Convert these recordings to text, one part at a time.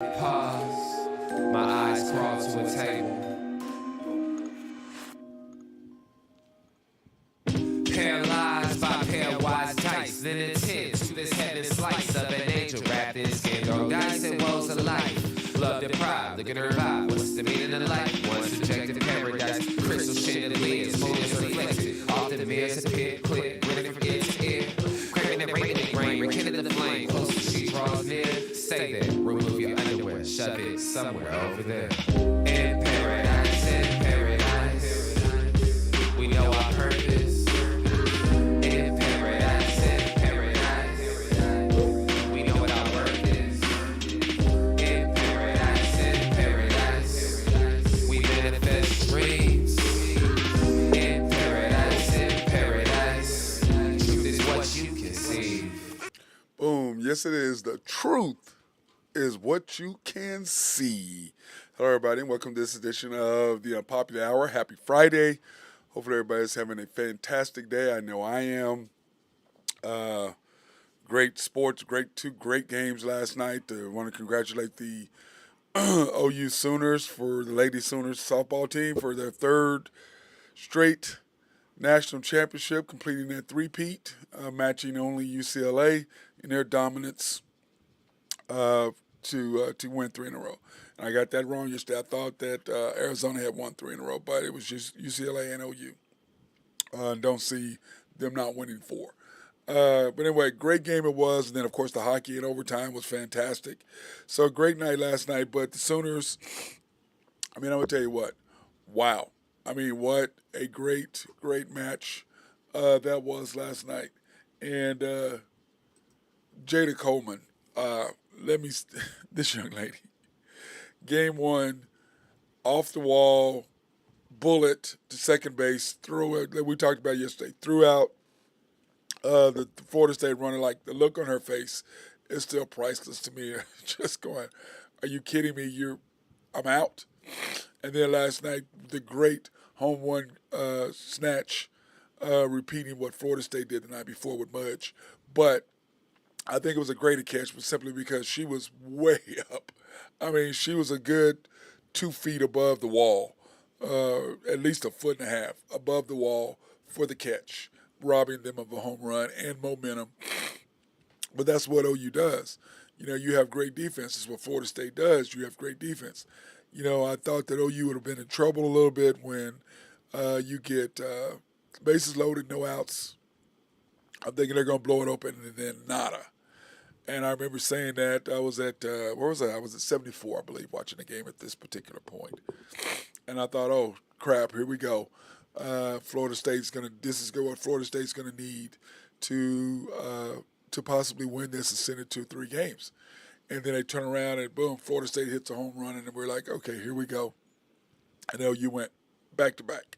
Pause. My eyes crawl to a table. Paralyzed by pairwise dice, then attend to this heaven slice of an angel wrapped in skin. On dice and woes of life. Love deprived, look at her vibe. What's the meaning of life? One subjective paradise. Crystal chandeliers, motives reflected. Often mirrors appear, click, grinning from ear to ear. Craving and rating the grain, rekindling the flame. Close as she draws near. Stay there, remove your underwear, shove it somewhere over there. In paradise, we know our purpose. In paradise, we know what our worth is. In paradise, we manifest dreams. In paradise, truth is what you conceive. Boom. Yes, it is. The truth is what you can see. Hello, everybody, and welcome to this edition of the Unpopular Hour. Happy Friday. Hopefully, everybody's having a fantastic day. I know I am. Great sports, two great games last night. I want to congratulate the OU Sooners for the Lady Sooners softball team for their third straight national championship, completing that three-peat, matching only UCLA in their dominance to win three in a row. And I got that wrong yesterday. I thought that Arizona had won three in a row, but it was just UCLA and OU. Don't see them not winning four. But anyway, great game it was. And then, of course, the hockey in overtime was fantastic. So, great night last night. But the Sooners, I'm going to tell you what. Wow. What a great match that was last night. And Jada Coleman, this young lady, game one, off the wall, bullet to second base, threw it, like we talked about yesterday, threw out the Florida State runner. Like, the look on her face is still priceless to me. Just going, are you kidding me? I'm out. And then last night, the great home run snatch, repeating what Florida State did the night before with Mudge. But I think it was a greater catch, but simply because she was way up. She was a good 2 feet above the wall, at least a foot and a half above the wall for the catch, robbing them of a home run and momentum. But that's what OU does. You have great defense. That's what Florida State does. You have great defense. I thought that OU would have been in trouble a little bit when you get bases loaded, no outs. I'm thinking they're going to blow it open, and then nada. And I remember saying that. I was at, where was I? I was at 74, I believe, watching the game at this particular point. And I thought, oh, crap, here we go. Florida State's going to, this is what Florida State's going to need to possibly win this and send it to 3 games. And then they turn around and boom, Florida State hits a home run, and we're like, okay, here we go. And OU went back to back.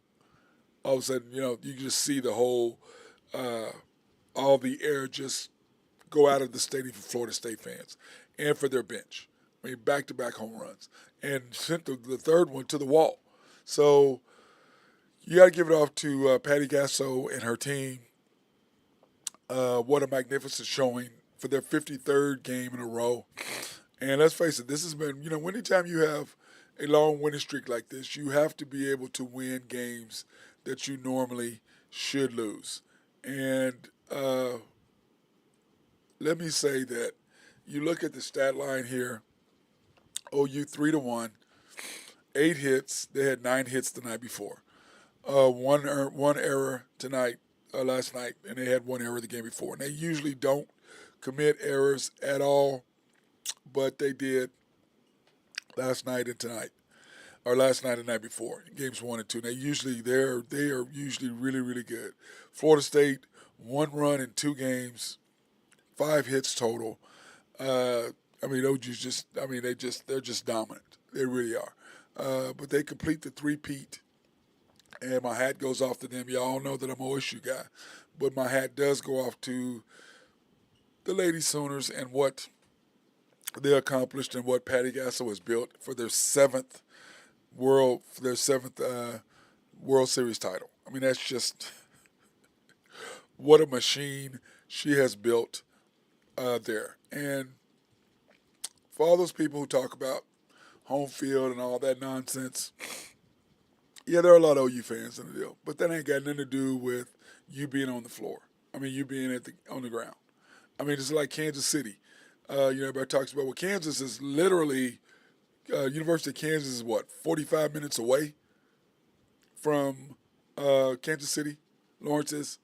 All of a sudden, you just see the whole, all the air just go out of the stadium for Florida State fans and for their bench. Back-to-back home runs. And sent the third one to the wall. So you got to give it off to Patty Gasso and her team. What a magnificent showing for their 53rd game in a row. And let's face it, this has been, anytime you have a long winning streak like this, you have to be able to win games that you normally should lose. And let me say that you look at the stat line here, OU 3-1, 8 hits. They had 9 hits the night before. One error last night, and they had 1 error the game before. And they usually don't commit errors at all, but they did last night and tonight, or last night and the night before, games 1 and 2. And they are usually really, really good. Florida State, 1 run in 2 games, 5 hits total. OU's they're just dominant. They really are. But they complete the three-peat, and my hat goes off to them. Y'all know that I'm an OSU guy, but my hat does go off to the Lady Sooners and what they accomplished and what Patty Gasso has built for their seventh World Series title. That's just what a machine she has built there. And for all those people who talk about home field and all that nonsense, yeah, there are a lot of OU fans in the deal, but that ain't got nothing to do with you being on the floor. I mean, you being on the ground. I mean, it's like Kansas City. Everybody talks about, well, Kansas is literally, University of Kansas is what, 45 minutes away from Kansas City, Lawrence is.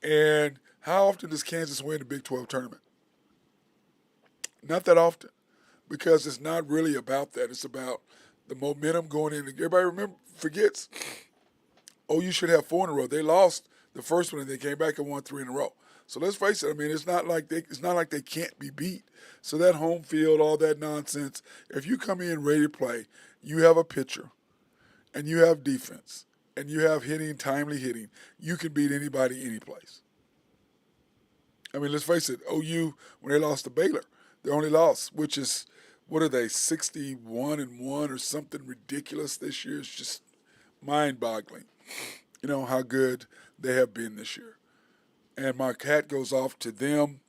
And how often does Kansas win the Big 12 tournament? Not that often, because it's not really about that. It's about the momentum going in. Everybody forgets, you should have 4 in a row. They lost the first one and they came back and won 3 in a row. So let's face it. I mean, it's not like they can't be beat. So that home field, all that nonsense. If you come in ready to play, you have a pitcher, and you have defense, and you have hitting, timely hitting. You can beat anybody, any place. I mean, let's face it. OU, when they lost to Baylor, their only loss, which is, what are they, 61-1 or something ridiculous this year? It's just mind-boggling. How good they have been this year. And my hat goes off to them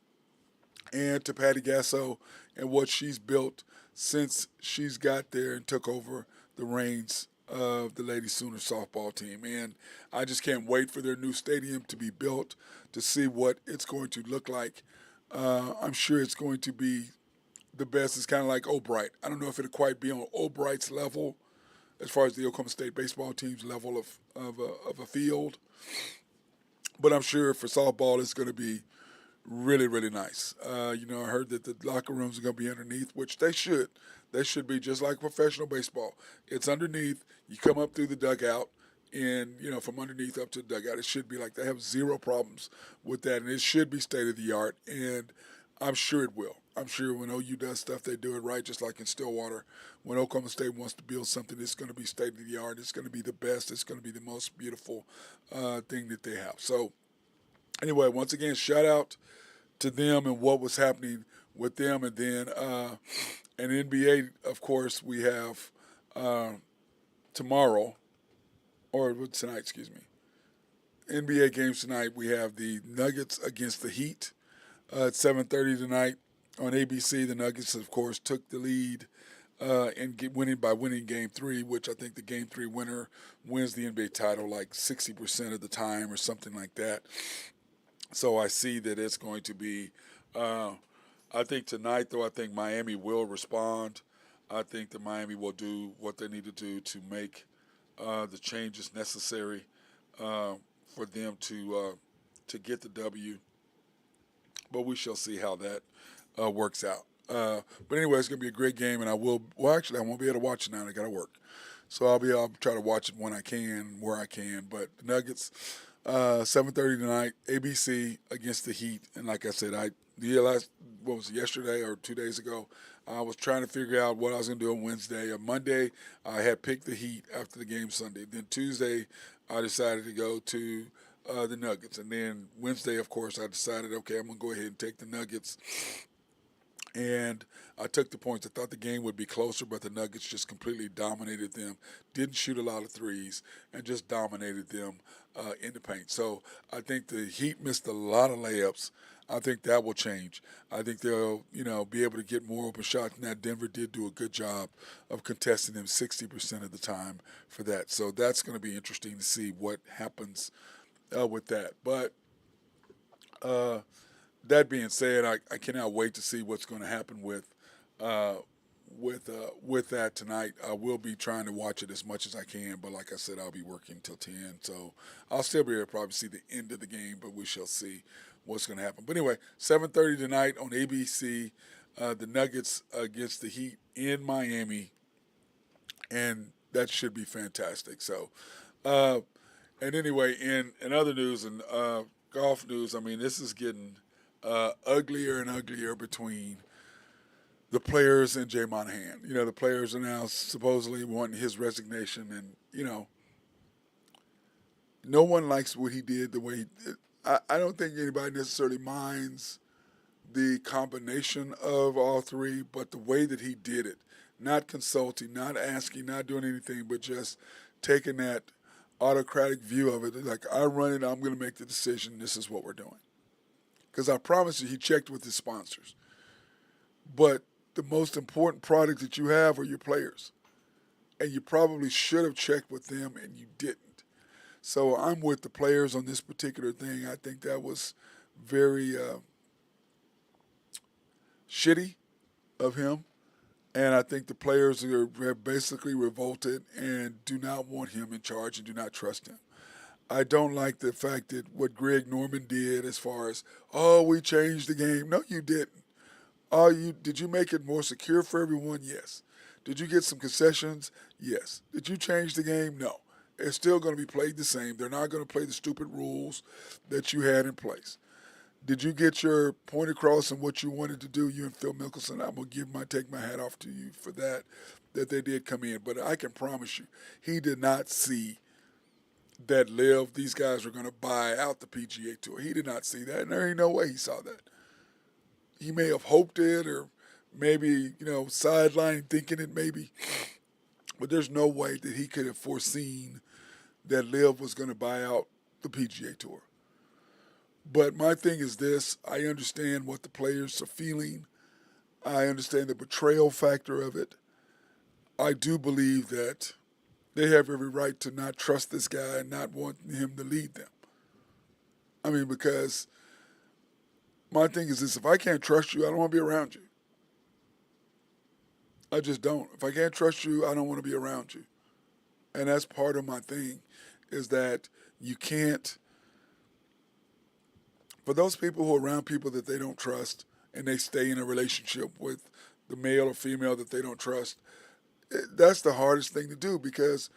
and to Patty Gasso and what she's built since she's got there and took over the reins of the Lady Sooner softball team. And I just can't wait for their new stadium to be built to see what it's going to look like. I'm sure it's going to be the best. It's kind of like Albright. I don't know if it'll quite be on Albright's level as far as the Oklahoma State baseball team's level of a field. But I'm sure for softball it's going to be really, really nice. I heard that the locker rooms are going to be underneath, which they should. They should be just like professional baseball. It's underneath. You come up through the dugout, and from underneath up to the dugout, it should be like they have zero problems with that, and it should be state of the art. And I'm sure it will. I'm sure when OU does stuff, they do it right, just like in Stillwater. When Oklahoma State wants to build something, it's going to be state of the art. It's going to be the best. It's going to be the most beautiful thing that they have. So, anyway, once again, shout out to them and what was happening with them. And then an NBA, of course, we have tomorrow, or tonight, excuse me. NBA games tonight, we have the Nuggets against the Heat at 7:30 tonight on ABC. The Nuggets, of course, took the lead winning Game 3, which I think the Game 3 winner wins the NBA title like 60% of the time or something like that. So I see that it's going to be, I think tonight, though, I think Miami will respond. I think that Miami will do what they need to do to make the changes necessary for them to get the W. But we shall see how that works out. But anyway, it's going to be a great game, and I won't be able to watch it now. I got to work. So I'll try to watch it when I can, where I can. But the Nuggets, 7:30 tonight, ABC against the Heat. And like I said, yesterday or 2 days ago, I was trying to figure out what I was going to do on Wednesday. On Monday, I had picked the Heat after the game Sunday. Then Tuesday, I decided to go to the Nuggets. And then Wednesday, of course, I decided, okay, I'm going to go ahead and take the Nuggets. And I took the points. I thought the game would be closer, but the Nuggets just completely dominated them. Didn't shoot a lot of threes and just dominated them in the paint. So I think the Heat missed a lot of layups. I think that will change. I think they'll, be able to get more open shots. Now Denver did do a good job of contesting them 60% of the time for that. So that's going to be interesting to see what happens with that. But that being said, I cannot wait to see what's going to happen with that tonight. I will be trying to watch it as much as I can, but like I said, I'll be working till 10, so I'll still be able to probably see the end of the game, but we shall see what's going to happen. But anyway, 7:30 tonight on ABC, the Nuggets against the Heat in Miami, and that should be fantastic. So, and anyway, in other news and golf news, I mean, this is getting uglier and uglier between the players and Jay Monahan. The players are now supposedly wanting his resignation, and, no one likes what he did the way he did. I don't think anybody necessarily minds the combination of all three, but the way that he did it, not consulting, not asking, not doing anything, but just taking that autocratic view of it. Like, I run it, I'm going to make the decision, this is what we're doing. Because I promise you, he checked with his sponsors. But the most important product that you have are your players. And you probably should have checked with them and you didn't. So I'm with the players on this particular thing. I think that was very shitty of him. And I think the players have basically revolted and do not want him in charge and do not trust him. I don't like the fact that what Greg Norman did as far as, oh, we changed the game. No, you didn't. Did you make it more secure for everyone? Yes. Did you get some concessions? Yes. Did you change the game? No. It's still going to be played the same. They're not going to play the stupid rules that you had in place. Did you get your point across on what you wanted to do? You and Phil Mickelson, I'm gonna take my hat off to you for that. That they did come in, but I can promise you, he did not see that these guys were going to buy out the PGA Tour. He did not see that, and there ain't no way he saw that. He may have hoped it, or maybe sideline thinking it, maybe, but there's no way that he could have foreseen that Liv was going to buy out the PGA Tour. But my thing is this: I understand what the players are feeling. I understand the betrayal factor of it. I do believe that they have every right to not trust this guy and not want him to lead them. I mean, because my thing is this: if I can't trust you, I don't want to be around you. I just don't. If I can't trust you, I don't want to be around you. And that's part of my thing, is that you can't, for those people who are around people that they don't trust and they stay in a relationship with the male or female that they don't trust, that's the hardest thing to do, because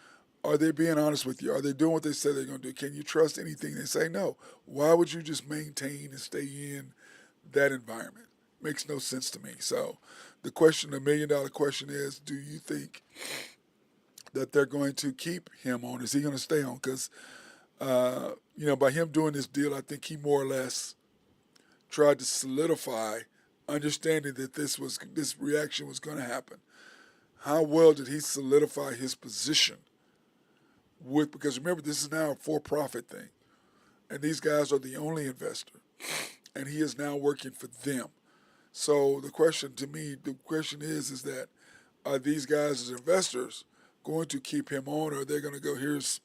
are they being honest with you? Are they doing what they say they're going to do? Can you trust anything they say? No. Why would you just maintain and stay in that environment? Makes no sense to me. So the $1 million question is, do you think that they're going to keep him on? Is he going to stay on? Because, by him doing this deal, I think he more or less tried to solidify understanding that this reaction was going to happen. How well did he solidify his position because remember, this is now a for-profit thing, and these guys are the only investor, and he is now working for them. So the question is that are these guys as investors going to keep him on, or are they going to go, here's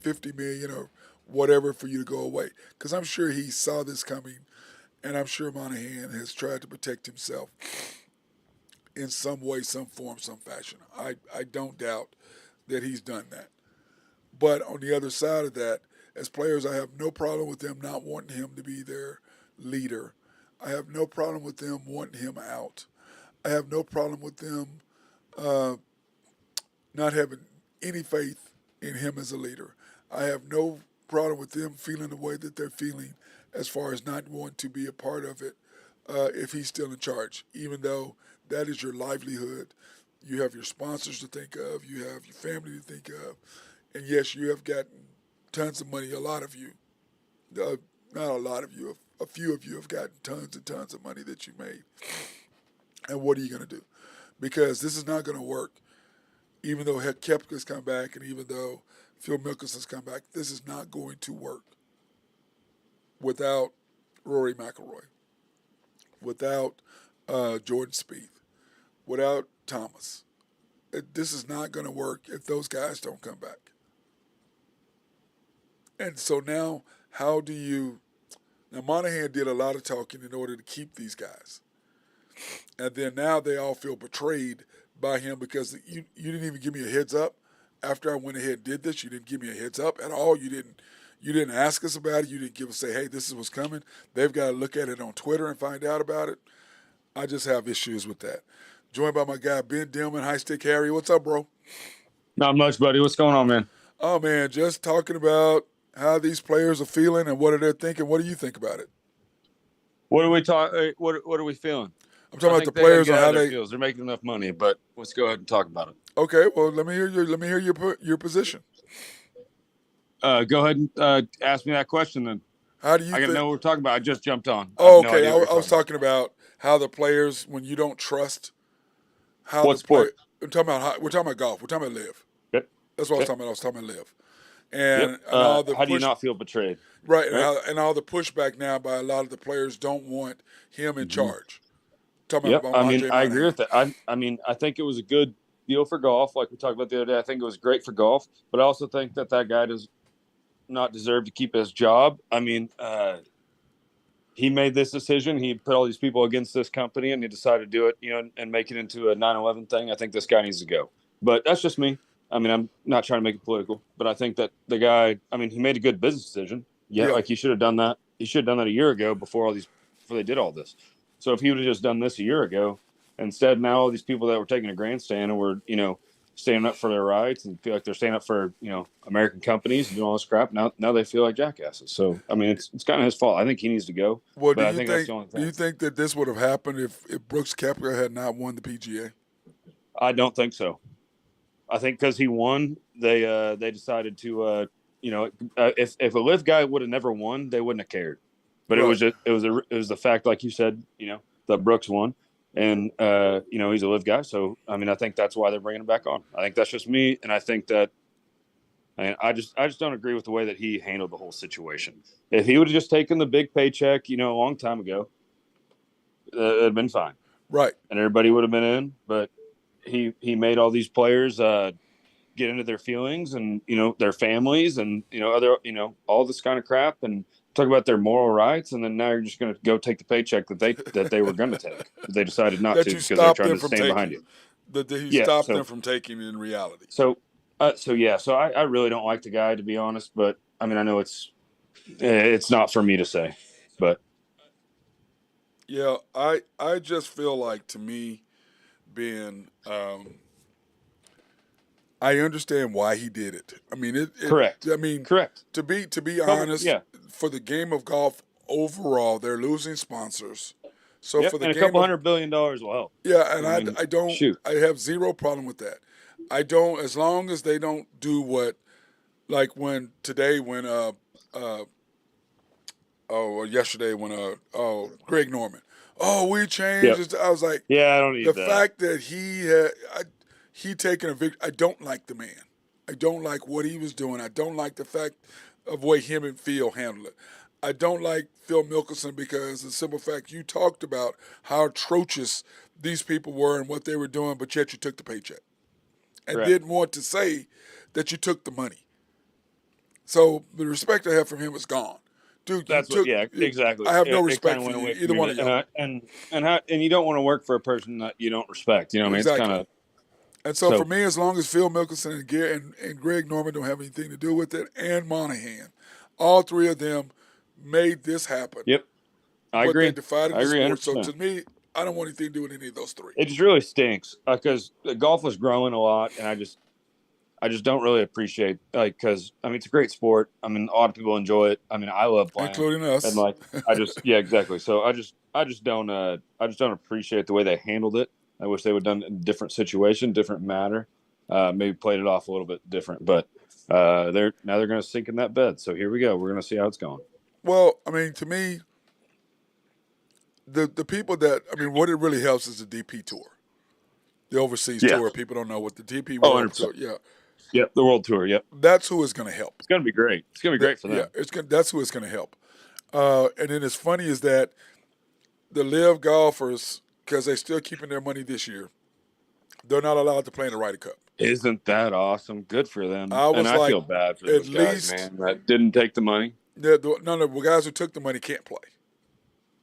$50 million or whatever for you to go away? Because I'm sure he saw this coming, and I'm sure Monahan has tried to protect himself in some way, some form, some fashion. I don't doubt that he's done that. But on the other side of that, as players, I have no problem with them not wanting him to be their leader. I have no problem with them wanting him out. I have no problem with them not having any faith in him as a leader. I have no problem with them feeling the way that they're feeling as far as not wanting to be a part of it if he's still in charge, even though that is your livelihood. You have your sponsors to think of. You have your family to think of. And yes, you have gotten tons of money. A lot of you, not a lot of you, a few of you have gotten tons and tons of money that you made. And what are you going to do? Because this is not going to work. Even though Koepka's come back and even though Phil Mickelson's come back, this is not going to work without Rory McIlroy, without Jordan Spieth, without Thomas. This is not going to work if those guys don't come back. And so now, now Monahan did a lot of talking in order to keep these guys. And then now they all feel betrayed by him because you didn't even give me a heads up after I went ahead and did this. You didn't give me a heads up at all. You didn't ask us about it. You didn't say, hey, this is what's coming. They've got to look at it on Twitter and find out about it. I just have issues with that. Joined by my guy, Ben Dillman, High Stick Harry. What's up, bro? Not much, buddy. What's going on, man? Oh, man, just talking about how these players are feeling and what are they thinking. What do you think about it? What are we talking? What are we feeling? I'm talking about the players and how they feels. They're making enough money, but let's go ahead and talk about it. Okay, well, let me hear your position. Go ahead and ask me that question then. How do you? I gotta know what we're talking about. I just jumped on. Oh, okay. I was talking about how the players, when you don't trust, how what sport? We're talking about golf. We're talking about live. Yep. That's what I was talking about. I was talking about live. And, yep. and all the how do you not feel betrayed? Right, and all the pushback now by a lot of the players don't want him in charge. Talking Yep. about I mean, RJ I agree Monahan. with that. I mean, I think it was a good deal for golf, like we talked about the other day. I think it was great for golf, but I also think that guy does not deserve to keep his job. I mean, he made this decision. He put all these people against this company, and he decided to do it, and make it into a 9/11 thing. I think this guy needs to go. But that's just me. I mean, I'm not trying to make it political, but I think that the guy. I mean, he made a good business decision. Yeah, Yeah. like he should have done that. He should have done that a year ago before they did all this. So if he would have just done this a year ago, instead now all these people that were taking a grandstand and were standing up for their rights and feel like they're standing up for American companies and doing all this crap. Now they feel like jackasses. So I mean, it's kind of his fault. I think he needs to go. Well, But I think that's the only do you thing. think that this would have happened if Brooks Koepka had not won the PGA? I don't think so. I think because he won, they decided to if a live guy would have never won, they wouldn't have cared. But Right. it was the fact, like you said, that Brooks won, and he's a live guy. So I mean, I think that's why they're bringing him back on. I think that's just me, and I think that. And I just don't agree with the way that he handled the whole situation. If he would have just taken the big paycheck, a long time ago, it'd have been fine, Right. and everybody would have been in. But he made all these players get into their feelings and their families and other all this kind of crap and talk about their moral rights, and then now you're just going to go take the paycheck that they were going to take. They decided not That to you because they're stopped trying them to from stand behind taking. you. That he Yeah. stopped them from taking in reality. So I really don't like the guy, to be honest. But I mean, I know it's not for me to say, but Yeah, I just feel like, to me, being I understand why he did it. I mean correct. I mean, Correct. to be honest, Yeah. for the game of golf overall, they're losing sponsors. So Yep. for the And a game couple of $100 billion will help. yeah, and I mean, I don't shoot. I have zero problem with that. I don't, as long as they don't do what, like when today when or yesterday when Greg Norman, we changed Yep. it. I was like, Yeah, I don't the need that. fact that he taking a victory. I don't like the man. I don't like what he was doing. I don't like the fact of the way him and Phil handled it. I don't like Phil Mickelson because the simple fact you talked about how atrocious these people were and what they were doing, but yet you took the paycheck and Correct. didn't want to say that you took the money. So the respect I have for him is gone. Dude, That's what. Yeah, exactly. I have no It kind respect of for went you, away either from one you, of y'all. and you don't want to work for a person that you don't respect. You know what I mean? It's Exactly. kind of And so for me, as long as Phil Mickelson and Greg Norman don't have anything to do with it, and Monahan, all three of them made this happen. Yep. I But they agree. divided I the agree sport. So 100%. to me, I don't want anything to do with any of those three. It just really stinks because golf was growing a lot, and I just don't really appreciate because I mean it's a great sport. I mean a lot of people enjoy it. I mean I love playing, Including us. and yeah, exactly. So I just don't appreciate the way they handled it. I wish they would have done it in a different situation, different matter, maybe played it off a little bit different. But they're going to sink in that bed. So here we go. We're going to see how it's going. Well, I mean, to me, the people that, I mean, what it really helps is the DP tour, the overseas tour. People don't know what the DP World Tour. Yeah, Yep, the World Tour. Yep, that's who is going to help. it's going to be great. It's going to be great for them. Yeah, that's who it's going to help. And then as funny is that the live golfers, because they're still keeping their money this year, they're not allowed to play in the Ryder Cup. Isn't that awesome? Good for them. I feel bad for those guys, man, that didn't take the money. The guys who took the money can't play.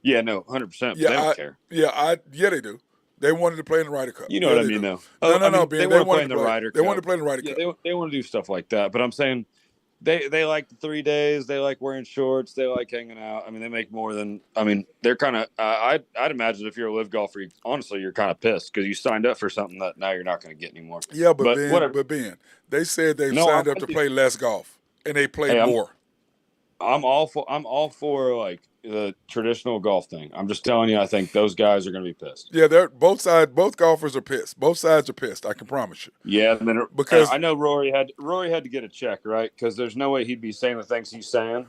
Yeah, no, 100%. Yeah, they don't care. Yeah, they do. They wanted to play in the Ryder Cup. You know what I mean, though. No, Ben. They want to play in the Ryder Cup. They want to play in the Ryder Cup. They want to do stuff like that. But I'm saying they like the 3 days. They like wearing shorts. They like hanging out. I mean, they make more than. I mean, they're kind of. I'd imagine if you're a live golfer, honestly, you're kind of pissed because you signed up for something that now you're not going to get anymore. Yeah, but Ben, they said they signed up to play less golf, and they played more. I'm all for like the traditional golf thing. I'm just telling you, I think those guys are going to be pissed. Yeah, both golfers are pissed. Both sides are pissed. I can promise you. Yeah, because I know Rory had to get a check, right? Because there's no way he'd be saying the things he's saying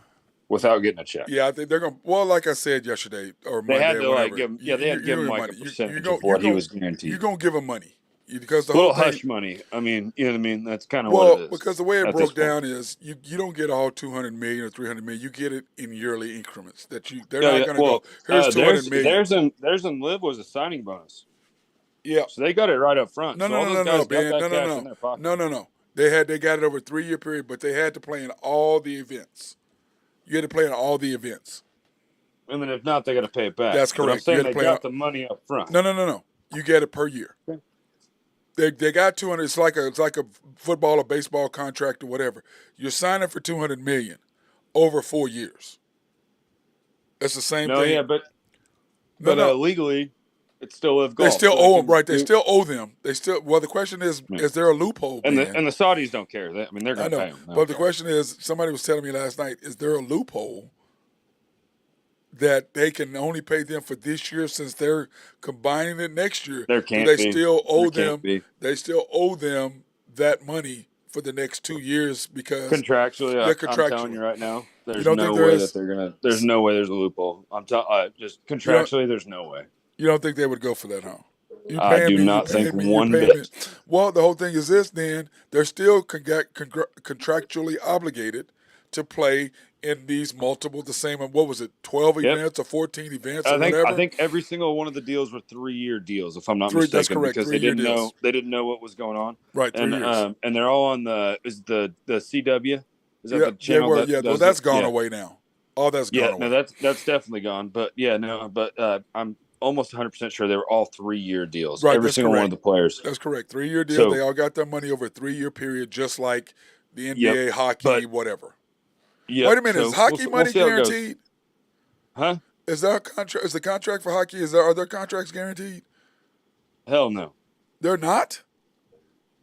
without getting a check. Yeah, I think they're going to. Well, like I said yesterday or Monday, they had to or whatever, give him like a percentage of what he was guaranteed. You're going to give him money. because the A whole little thing. hush money. I mean, you know what I mean? That's kind of what it Well, is. because the way it at this broke point. down is you don't get all 200 million or 300 million. You get it in yearly increments. They're Yeah, not yeah. going to go. Well, Here's 200 million. there's in Live was a signing bonus, Yeah. so they got it right up front. No, So no, all no, those no, no, guys got Ben. that No, no, cash in no, their pocket. no, no, no. They got it over a 3-year period, but they had to play in all the events. You had to play in all the events. And then if not, they got to pay it back. That's But I'm correct. You saying had to they play. got the money up front. No, no, no, no. You get it per year. Okay. They got 200. It's like a football or baseball contract or whatever. You're signing for 200 million over 4 years. It's the same No, thing. yeah, No, no. legally, it's still Live They Golf. still so owe they them, right? They do- still owe them. They still. Well, the question is there a loophole, and Ben? the Saudis don't care. I mean, they're I going to know, pay them. but the question is, somebody was telling me last night, is there a loophole that they can only pay them for this year since they're combining it next year? There Do can't they be. still owe There them? can't be. They still owe them that money for the next 2 years because Contractually, they're I'm telling you right now, You there's don't no think there way is? that they're gonna. There's no way there's a loophole. I'm telling just contractually, there's no way. You don't think they would go for that, huh? You I paying do me, not you paying think me, one you paying bit. me. Well, the whole thing is this. Then they're still contractually obligated to play in these multiple, the same. What was it? 12 Yep. events or 14 events or whatever. I think every single one of the deals were 3-year deals, if I'm not mistaken. That's correct. Because they 3-year didn't deals. know what was going on. Right, 3 years. And they're all on the CW. Is that Yeah, the channel? well, that's gone away now. All that's gone away. No, that's definitely gone. But I'm almost 100% sure they were all 3-year deals. Right, every that's single one correct. of the players. That's correct. 3-year deal. So- They all got their money over a 3-year period, just like the NBA, Yep, hockey, whatever. Yeah. Wait a minute, is hockey money see how it goes. guaranteed? Huh? Is there a contract? Is the contract for hockey? Are there contracts guaranteed? Hell no. They're not.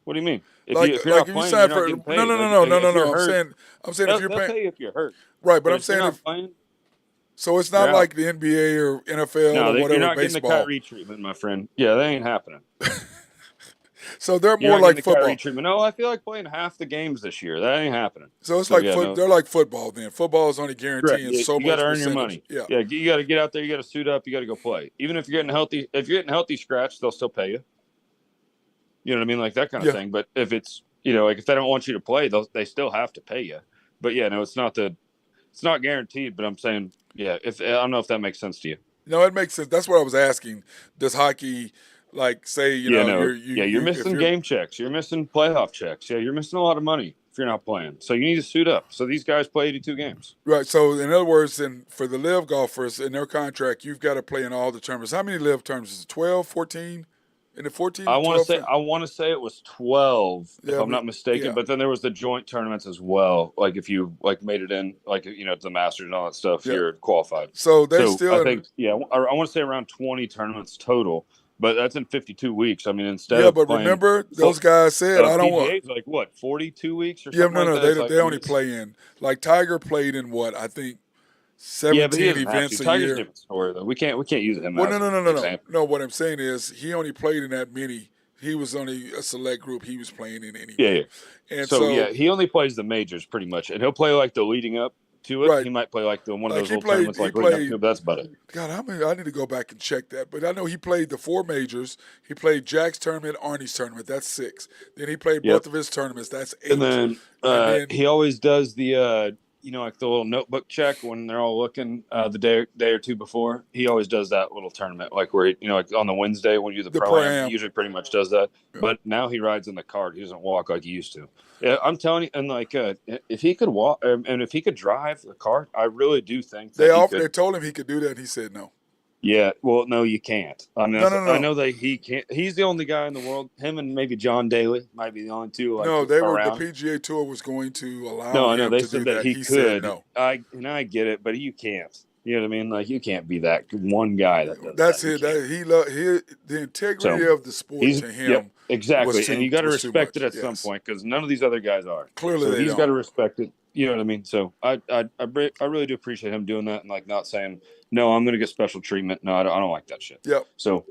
What do you mean? If Like, you're not playing, you're not getting paid. no. I'm saying if you're they'll paying, pay you if you're hurt. right? But I'm if you're saying not if playing, so, it's not you're like the NBA or NFL no, or whatever. you're not baseball. getting the Kyrie treatment, my friend. Yeah, that ain't happening. So they're You're more not like getting the football. Kyrie treatment. No, I feel like playing half the games this year. That ain't happening. So it's like no. they're like football. Then football is only guaranteeing Correct. so You much got to earn your percentage. money. Yeah. You got to get out there. You got to suit up. You got to go play. Even if you're getting healthy, scratch, they'll still pay you. You know what I mean, like that kind of thing. But if it's like if they don't want you to play, they still have to pay you. But no, it's not guaranteed. But I'm saying, if I don't know if that makes sense to you. No, it makes sense. That's what I was asking. Does hockey, like, say, you're missing game checks. You're missing playoff checks. Yeah, you're missing a lot of money if you're not playing. So you need to suit up. So these guys play 82 games. Right. So in other words, then for the live golfers in their contract, you've got to play in all the tournaments. How many live tournaments? Is it 12, 14? In the 14? I want to say it was 12, if I'm not mistaken. Yeah. But then there was the joint tournaments as well. Like if you made it in, to the Masters and all that stuff, you're qualified. So they still. I think I want to say around 20 tournaments total. But that's in 52 weeks. I mean, instead of playing, remember those guys said I don't PGA's want. like what 42 weeks or something. No, like that. they only play in. Like Tiger played in what I think 17 events a Tiger's year. different story though. We can't use him. Well, no. No, what I'm saying is he only played in that many. He was only a select group. He was playing in anyway. Yeah. And so he only plays the majors pretty much, and he'll play like the leading up to it. Right. He might play like one of those little tournaments leading up to it, but that's about it. God, I need to go back and check that. But I know he played the 4 majors. He played Jack's tournament, Arnie's tournament. That's 6. Then he played both of his tournaments. That's 8. And then he always does the like the little notebook check when they're all looking the day or two before. He always does that little tournament, like where like on the Wednesday when you do the pro-am, he usually pretty much does that. Yeah. But now he rides in the cart. He doesn't walk like he used to. Yeah, I'm telling you, and like if he could walk and if he could drive the cart, I really do think that they told him he could do that. And he said no. Yeah, well, no, you can't. I mean, no. I know that he can't. He's the only guy in the world. Him and maybe John Daly might be the only two. No, they were. The PGA Tour was going to allow. No, I know they to said do that he could. Said no, I get it, but you can't. You know what I mean? Like you can't be that one guy that does That's that. it. The integrity of the sport to him. Yep, exactly, and you got to respect it at some point because none of these other guys are. Clearly, so he's got to respect it. You know what I mean? So I really do appreciate him doing that and like not saying no, I'm going to get special treatment. No, I don't like that shit. Yep. So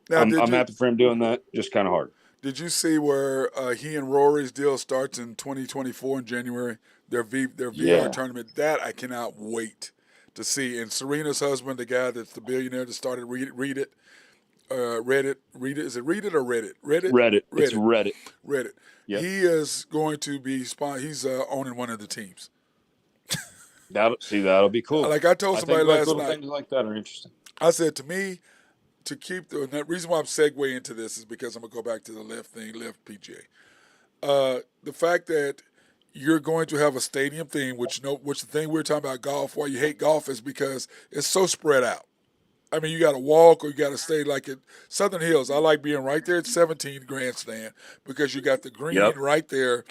now, I'm happy for him doing that. Just kind of hard. Did you see where he and Rory's deal starts in 2024 in January? Their VR tournament. That I cannot wait to see. And Serena's husband, the guy that's the billionaire that started Read It, Reddit. Read it. Is it Read It or Reddit? Reddit. Reddit. It's Reddit. Reddit. Reddit. Yep. He is going to be he's owning one of the teams. That'll be cool. Like I told I somebody think like last little night, things like that are interesting. I said to me, to keep the reason why I'm segueing into this is because I'm gonna go back to the left PGA. The fact that you're going to have a stadium theme, which the thing we were talking about golf, why you hate golf is because it's so spread out. I mean, you got to walk or you got to stay like at Southern Hills. I like being right there at 17 Grandstand because you got the green Yep. right there.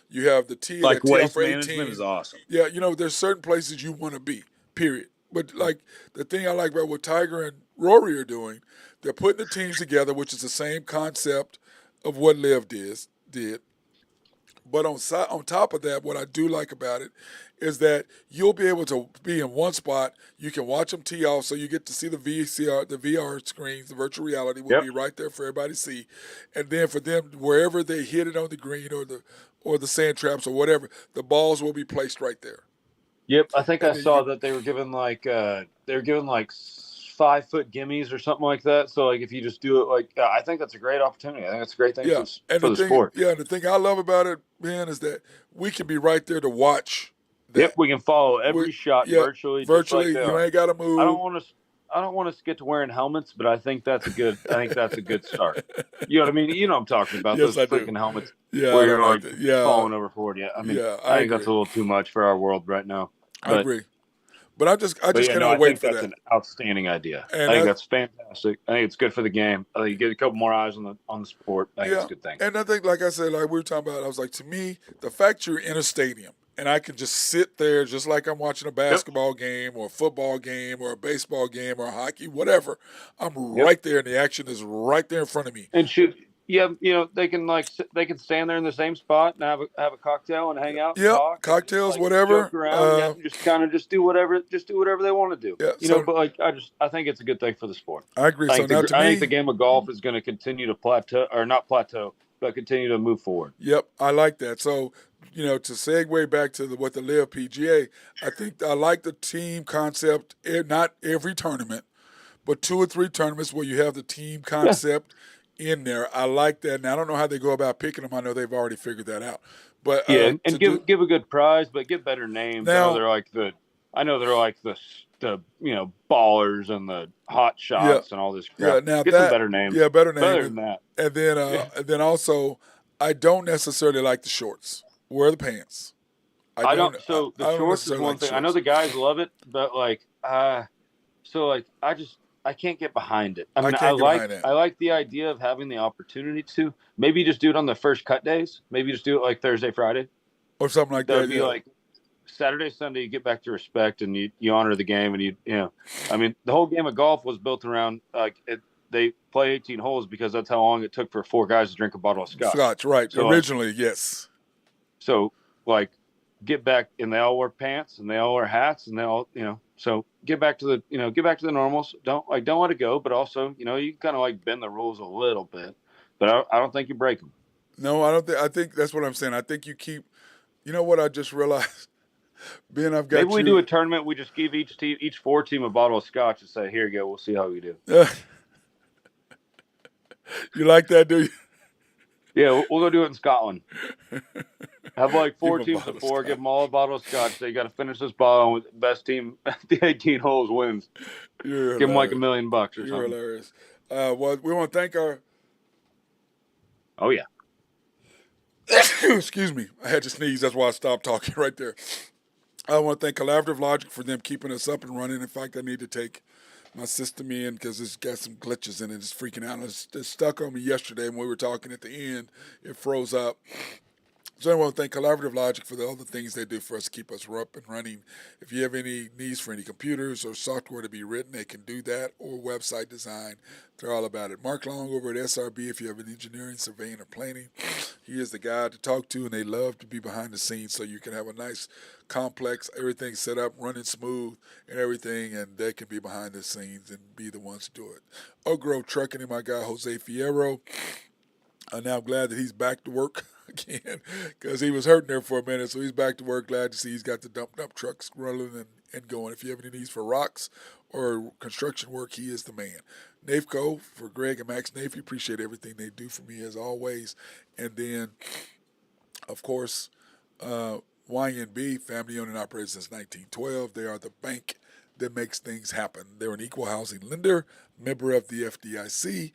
You have the tee Like that tee off waste for 18. management is awesome. Yeah, there's certain places you want to be, period. But like the thing I like about what Tiger and Rory are doing, they're putting the teams together, which is the same concept of what Liv did. But on top of that, what I do like about it is that you'll be able to be in one spot. You can watch them tee off, so you get to see the VR screens, the virtual reality will Yep. be right there for everybody to see. And then for them, wherever they hit it on the green or the sand traps or whatever, the balls will be placed right there. Yep. I think And I saw that they were given like 5-foot gimmies or something like that. So like if you just do it like I think that's a great opportunity. I think that's a great thing for the sport. Yeah, the thing I love about it, man, is that we can be right there to watch that. Yep, we can follow every shot virtually. Virtually, just like you ain't got to move. I don't want us to get to wearing helmets, but I think that's a good start. You know what I mean? You know what I'm talking about, Yes, those I do. freaking helmets Yeah, where I you're don't like that. Yeah. falling over forward. Yeah, I mean, I think that's a little too much for our world right now. I agree. But I just cannot I wait think for that's that. an outstanding idea. And I think that's fantastic. I think it's good for the game. I think you get a couple more eyes on the sport. I think it's a good thing. And I think, like I said, like we were talking about, I was like, to me, the fact you're in a stadium and I can just sit there just like I'm watching a basketball game or a football game or a baseball game or a hockey, whatever. I'm right there and the action is right there in front of me. And they can stand there in the same spot and have a cocktail and hang out. And talk cocktails, and whatever. Joke around, just do whatever they want to do. Yeah, but like I think it's a good thing for the sport. I agree. I think the game of golf is going to continue to plateau, or not plateau, but continue to move forward. Yep, I like that. So, to segue back to what the Live PGA, I think I like the team concept. Not every tournament, but 2 or 3 tournaments where you have the team concept in there. I like that. Now I don't know how they go about picking them. I know they've already figured that out. But and give a good prize, but get better names. Now, I know they're like the ballers and the hot shots and all this crap. Yeah, now get some better names. Yeah, better names. Better than that. And then also, I don't necessarily like the shorts. Wear the pants. I don't. So the shorts is one thing. I know the guys love it, but I can't get behind it. I mean, I like the idea of having the opportunity to maybe just do it on the first cut days. Maybe just do it like Thursday, Friday, or something like that. That'd be like Saturday, Sunday. You get back to respect and you honor the game and I mean, the whole game of golf was built around they play 18 holes because that's how long it took for 4 guys to drink a bottle of scotch. Scotch, right? So, originally, yes. So get back, and they all wear pants and they all wear hats and they all so get back to the normals. Don't let it go, but also you kind of bend the rules a little bit, but I don't think you break them. No, I don't think. I think that's what I'm saying. I think you keep. You know what I just realized? Maybe we do a tournament. We just give each 4 team a bottle of scotch and say, "Here you go. We'll see how you do." You like that, do you? Yeah, we'll go do it in Scotland. Have 4 teams of 4, give them all a bottle of scotch. Say, you got to finish this bottle with the best team at the 18 holes wins. Give them $1 million or something. You're hilarious. Well, we want to thank our. Oh yeah. Excuse me. I had to sneeze. That's why I stopped talking right there. I want to thank Collaborative Logic for them keeping us up and running. In fact, I need to take my system in because it's got some glitches in it. It's freaking out. It stuck on me yesterday when we were talking at the end. It froze up. So I want to thank Collaborative Logic for all the things they do for us to keep us up and running. If you have any needs for any computers or software to be written, they can do that, or website design. They're all about it. Mark Long over at SRB, if you have an engineering, surveying, or planning, he is the guy to talk to, and they love to be behind the scenes so you can have a nice complex, everything set up, running smooth and everything, and they can be behind the scenes and be the ones to do it. Oak Grove Trucking and my guy, Jose Fierro. I'm now glad that he's back to work again because he was hurting there for a minute. So he's back to work. Glad to see he's got the dumped up trucks rolling and and going. If you have any needs for rocks or construction work, he is the man. Nafco, for Greg and Max Nafy, appreciate everything they do for me as always. And then, of course, uh, YNB, family owned and operated since 1912. They are the bank that makes things happen. They're an equal housing lender, member of the FDIC,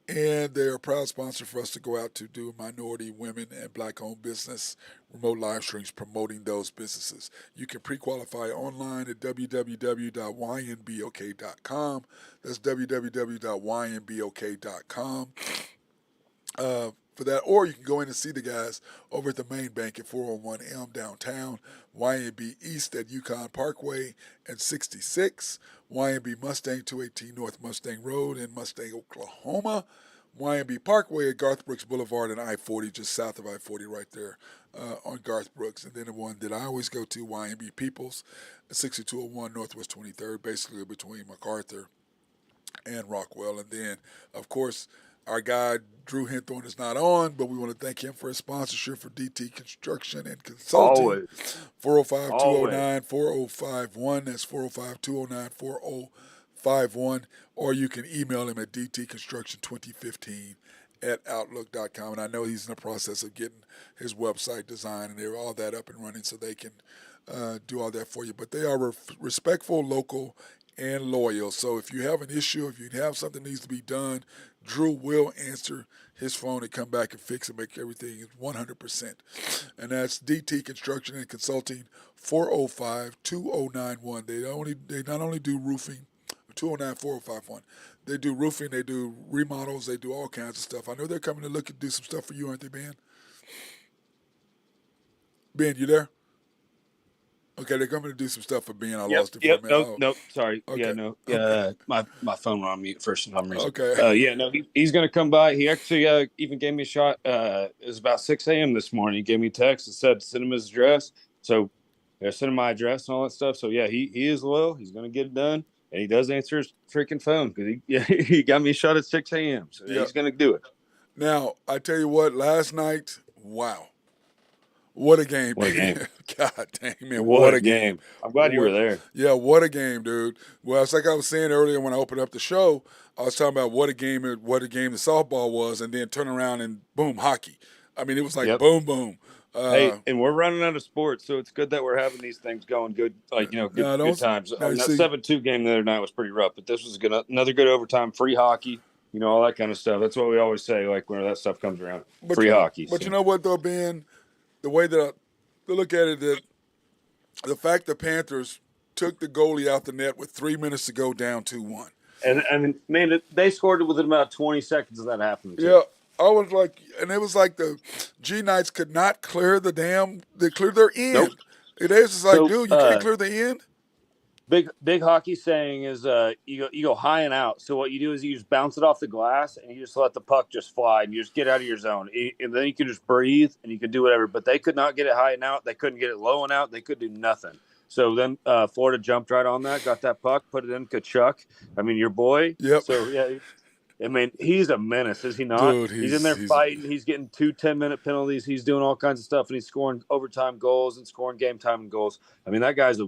and they're a proud sponsor for us to go out to do minority, women, and black-owned business remote live streams promoting those businesses. You can pre-qualify online at www.ynbok.com. That's www.ynbok.com. For that, or you can go in and see the guys over at the main bank at 401 Elm downtown, YNB East at Yukon Parkway and 66, YNB Mustang 218 North Mustang Road in Mustang, Oklahoma, YNB Parkway at Garth Brooks Boulevard and I-40, just south of I-40 right there on Garth Brooks. And then the one that I always go to, YNB Peoples, 6201 Northwest 23rd, basically between MacArthur and Rockwell. And then, of course, our guy Drew Hinthorn is not on, but we want to thank him for his sponsorship for DT Construction and Consulting. Always. 405-209-4051. That's 405-209-4051. Or you can email him at dtconstruction2015 at outlook.com. And I know he's in the process of getting his website designed and they're all that up and running so they can do all that for you. But they are respectful, local, and loyal. So if you have an issue, if you have something that needs to be done, Drew will answer his phone and come back and fix and make everything 100%. And that's DT Construction and Consulting, 405-2091. They not only do roofing, 209-4051. They do roofing, they do remodels, they do all kinds of stuff. I know they're coming to look and do some stuff for you, aren't they, Ben? Ben, you there? Okay, they're coming to do some stuff for Ben. I lost it for a minute. Nope. Sorry. Okay. Yeah, no. Okay. My phone went on mute for some reason. Okay. He's going to come by. He actually even gave me a shot. It was about 6 a.m. this morning. He gave me a text and said send him his address. So I sent him my address and all that stuff. So, yeah, he is loyal. He's going to get it done. And he does answer his freaking phone because he got me a shot at 6 a.m. So he's going to do it. Now, I tell you what, last night, wow. What a game. What a game. God dang, man. What a game. I'm glad you were there. Yeah, what a game, dude. Well, it's like I was saying earlier when I opened up the show, I was talking about what a game the softball was, and then turn around and boom, hockey. I mean, it was like boom, boom. Hey, and we're running out of sports, so it's good that we're having these things going good, good times. That 7-2 game the other night was pretty rough, but this was another good overtime, free hockey, all that kind of stuff. That's what we always say, like, when that stuff comes around, free hockey. But you know what, though, Ben? The way that I look at it, that the fact the Panthers took the goalie out the net with 3 minutes to go down 2-1. And, I mean, man, they scored it within about 20 seconds of that happening. Yeah. I was like, and it was like the G Knights could not clear they cleared their end. Nope. It is just like, dude, you can't clear the end. Big hockey saying is you go high and out. So what you do is you just bounce it off the glass and you just let the puck just fly and you just get out of your zone. And then you can just breathe and you can do whatever. But they could not get it high and out. They couldn't get it low and out. They could do nothing. So then Florida jumped right on that, got that puck, put it in Kachuk. I mean, your boy. Yep. So, yeah. I mean, he's a menace, is he not? Dude, he's in there fighting. He's getting 2 10-minute penalties. He's doing all kinds of stuff, and he's scoring overtime goals and scoring game time goals. I mean, that guy's a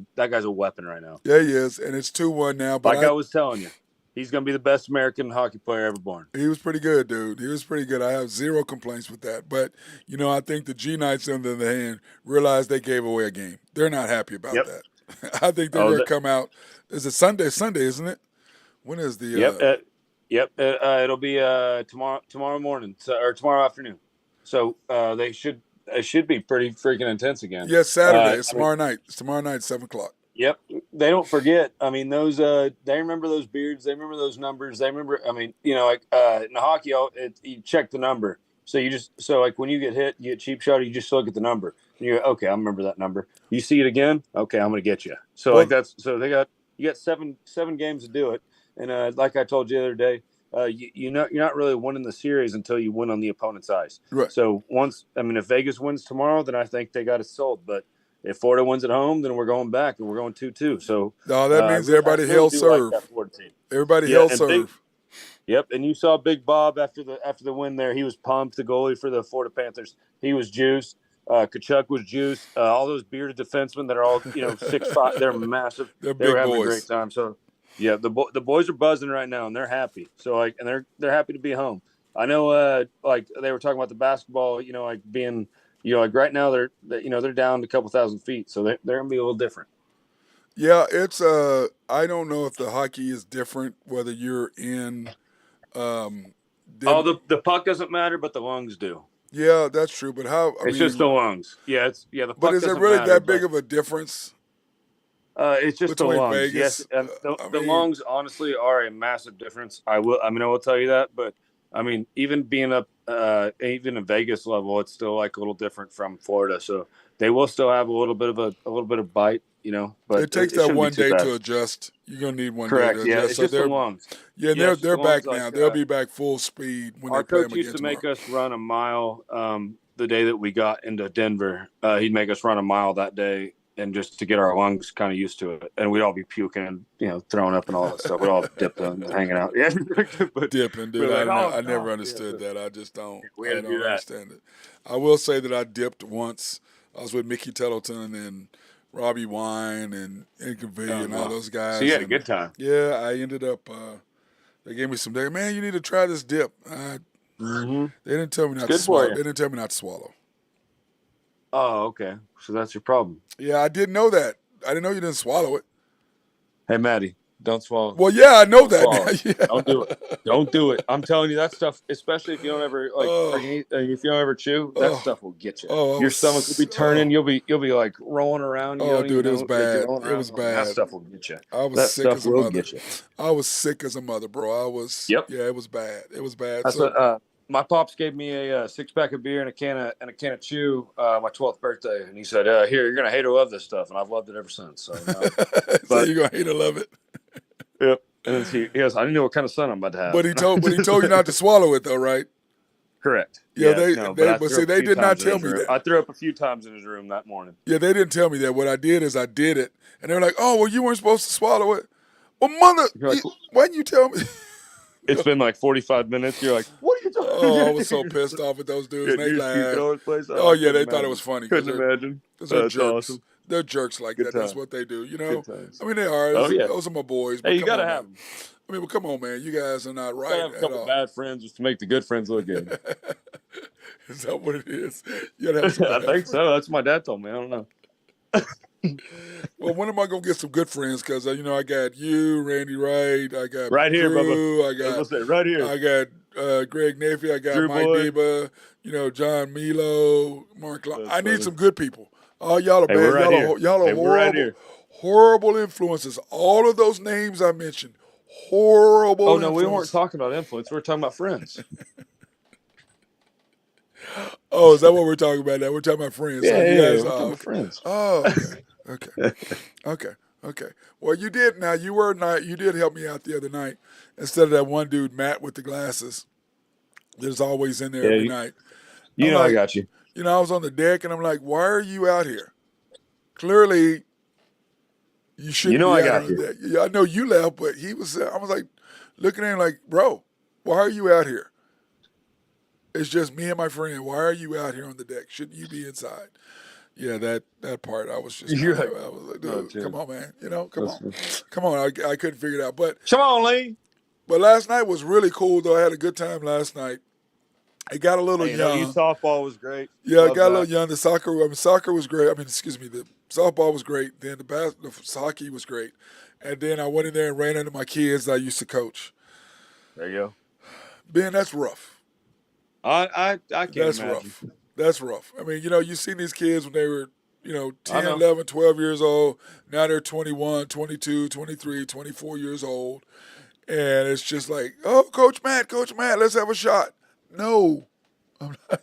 weapon right now. Yeah, he is, and it's 2-1 now. But I was telling you, he's going to be the best American hockey player ever born. He was pretty good, dude. He was pretty good. I have zero complaints with that. But, I think the G Knights, on the other hand, realized they gave away a game. They're not happy about that. I think they're going to come out. Is it Sunday? Sunday, isn't it? When is the it'll be tomorrow morning or tomorrow afternoon. So it should be pretty freaking intense again. Yeah, Saturday. It's tomorrow night. It's tomorrow night, 7:00. Yep. They don't forget. I mean, those they remember those beards. They remember those numbers. They remember. I mean, in the hockey, you check the number. So like when you get hit, you get cheap shot. You just look at the number. And you go, okay, I remember that number. You see it again. Okay, I'm going to get you. So you got 7 games to do it. And like I told you the other day, you're not really winning the series until you win on the opponent's ice. Right. So if Vegas wins tomorrow, then I think they got it sold. But if Florida wins at home, then we're going back and we're going 2-2. So no, that means everybody held serve. Everybody held serve. Yep. And you saw Big Bob after the win there. He was pumped. The goalie for the Florida Panthers. He was juiced. Kachuk was juiced. All those bearded defensemen that are all 6'5", they're massive. They're They were big having a boys. great time. So yeah, the boys are buzzing right now and they're happy. So they're happy to be home. I know like they were talking about the basketball, like being like right now they're down to a couple thousand feet, so they're gonna be a little different. Yeah, it's I don't know if the hockey is different whether you're in um Oh, Denver. the puck doesn't matter, but the lungs do. Yeah, that's true. But how? I It's just mean, the lungs. Yeah, the but puck is it doesn't really matter, that big but of a difference it's just the between lungs. Yes, Vegas? and I the mean, lungs honestly are a massive difference. I will tell you that, but I mean, even being up, even in Vegas level, it's still like a little different from Florida. So they will still have a little bit of bite, but it takes it that shouldn't be one too day bad. to adjust. You're gonna need one day to Correct. Yeah, adjust. it's So just the they're lungs. yeah, and Yeah, they're it's just they're the lungs. back Like now. They'll be back full speed when they our play them coach used again to tomorrow. make us run a mile the day that we got into Denver. He'd make us run a mile that day, and just to get our lungs kind of used to it. And we'd all be puking and throwing up and all that stuff. We'd all dip and hanging out. Yeah, but Dipping, dude. we're like, oh I never god, yeah. understood So that. I just don't. we had I to do don't that. understand it. I will say that I dipped once. I was with Mickey Tettleton and Robbie Wine and Inconvenience Oh and all no. those So you guys. had a And good time. yeah, I ended up. They gave me some. Man, you need to try this dip. Mm-hmm. They didn't tell me It's not to good for swallow. you. They didn't tell me not to swallow. Oh, okay. So that's your problem. Yeah, I didn't know that. I didn't know you didn't swallow it. Hey, Maddie, don't swallow. Well, yeah, I know Don't that swallow. now. Yeah. Don't do it. Don't do it. I'm telling you that stuff, especially if you don't ever Oh, freaking eat, if you don't ever chew, that oh, stuff will get you. oh, I Your stomach will be was. turning. You'll be like rolling around. You Oh, don't even dude, it was know that you're bad. rolling It around. was I mean, that bad. stuff will get you. I was That sick stuff as a will mother. get you. I was sick as a mother, bro. Yep. Yeah, it was bad. It was bad. That's So, what my pops gave me a 6-pack of beer and a can of chew my 12th birthday, and he said, "Here, you're gonna hate or love this stuff," and I've loved it ever since. So, so but you're gonna hate or love it. yep. And then he goes, "I didn't know what kind of son I'm about to have." But he told you not to swallow it though, right? Correct. Yeah, Yeah, no, but I but threw see, up a they few did not times in tell his me room. that. I threw up a few times in his room that morning. Yeah, they didn't tell me that. What I did is I did it, and they were like, "Oh, well, you weren't supposed to swallow it." Well, mother, You're like, why didn't you tell me? it's been like 45 minutes. You're like, what are you Oh, I talking? was so pissed off at those dudes, Yeah, and they you're just puking laughed. all over the place. Oh, Oh I yeah, couldn't they thought it was imagine. funny Couldn't imagine. they're That's jerks. awesome. They're jerks like Good that. That's time. what they do. You Good know. times. I mean, they are. Oh yeah. Those are my boys. Hey, But you come gotta on, have man. them. I mean, but come on, man. You guys are not You right gotta have a at couple all. bad friends just to make the good friends look good. Is that what it is? You gotta have some I bad think friends. so. That's what my dad told me. I don't know. Well, when am I gonna get some good friends? Because I got you, Randy Wright. I got Right here, Bubba. Drew. I was gonna say right here. I got Greg Nafy. I got Drew Mike boy. Deba. John Milo, Mark. That's I need funny. some good people. Oh, y'all are Hey, bad. we're right here. Y'all are Hey, we're right horrible, here. horrible influences. All of those names I mentioned, horrible. Oh no, we weren't influences. talking about influence. We were talking about friends. Oh, is that what we're talking about now? We're talking about friends. Yeah, So you yeah, guys, we're talking oh, about okay. friends. Oh, okay. Well, you did. Now you did help me out the other night. Instead of that one dude, Matt, with the glasses, that's always in there Yeah, every night. you I'm know I like, got you. I was on the deck and I'm like, why are you out here? Clearly, you You shouldn't know be I out got on you. the deck. Yeah, I know you left, but he was. I was like, looking at him like, bro, why are you out here? It's just me and my friend. Why are you out here on the deck? Shouldn't you be inside? Yeah, that part I was just You're not. like, I was like, oh, dude, come dude. on, man. Come That's on, come on. I couldn't figure it out. But Come on, Lee. last night was really cool though. I had a good time last night. It got a little Hey, young. softball was great. Yeah, it Love got a that. little young. The soccer was great. excuse me, the softball was great. Then the hockey was great. And then I went in there and ran into my kids that I used to coach. There you go. Ben, that's rough. I can't That's imagine. rough. That's rough. I mean, you seen these kids when they were, 10, know. 11, 12 years old. Now they're 21, 22, 23, 24 years old. And it's just like, oh, Coach Matt, let's have a shot. No. I'm not,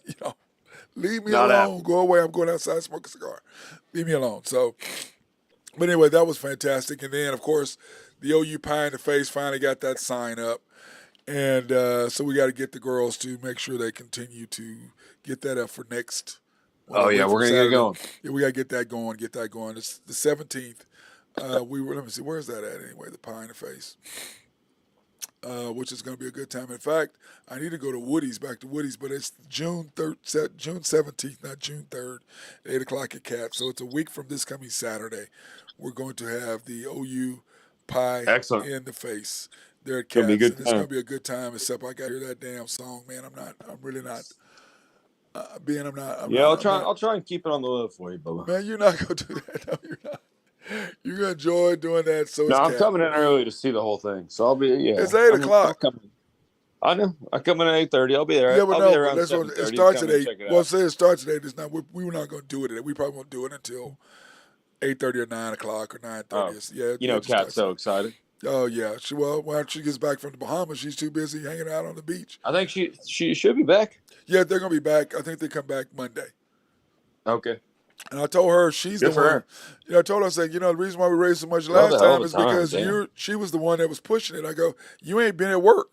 leave me Not alone. happening. Go away. I'm going outside to smoke a cigar. Leave me alone. So, but anyway, that was fantastic. And then, of course, the OU pie in the face finally got that sign up. And so we got to get the girls to make sure they continue to get that up for next. Oh yeah, we're gonna get going. Yeah, we got to get that going. It's the 17th. Let me see, where's that at anyway? The pie in the face. which is going to be a good time. In fact, I need to go to Woody's, back to Woody's, but it's June 17th, not June 3rd, 8 o'clock at Cap. So it's a week from this coming Saturday. We're going to have the OU pie Excellent. in the face there at Gonna be a Caps, good and it's going time. to be a good time. Except I got to hear that damn song, man. I'm really not. Being, I'll try and keep it on the low for you, Bubba. Man, you're not gonna do that. No, you're not. You're gonna enjoy doing that. So No, it's I'm Cap. coming in early to see the whole thing, so I'll be It's 8 I'll o'clock. come in. I know. I come in at 8:30. I'll be there. Yeah, but I'll be no, there but around that's what 7:30. it starts Come at and 8. check it Well, out. say it starts at 8. It's not. We were not going to do it at 8. We probably won't do it until 8:30 or 9 o'clock or 9:30. Yeah, You know, it just Kat's starts so at 8. excited. Oh yeah, when she gets back from the Bahamas, she's too busy hanging out on the beach. I think she should be back. Yeah, they're gonna be back. I think they come back Monday. Okay. And I told her she's Good the for one. her. I told her, I said, the reason why we raised so much Well, last the hell of time a is time, because damn. she was the one that was pushing it. I go, you ain't been at work.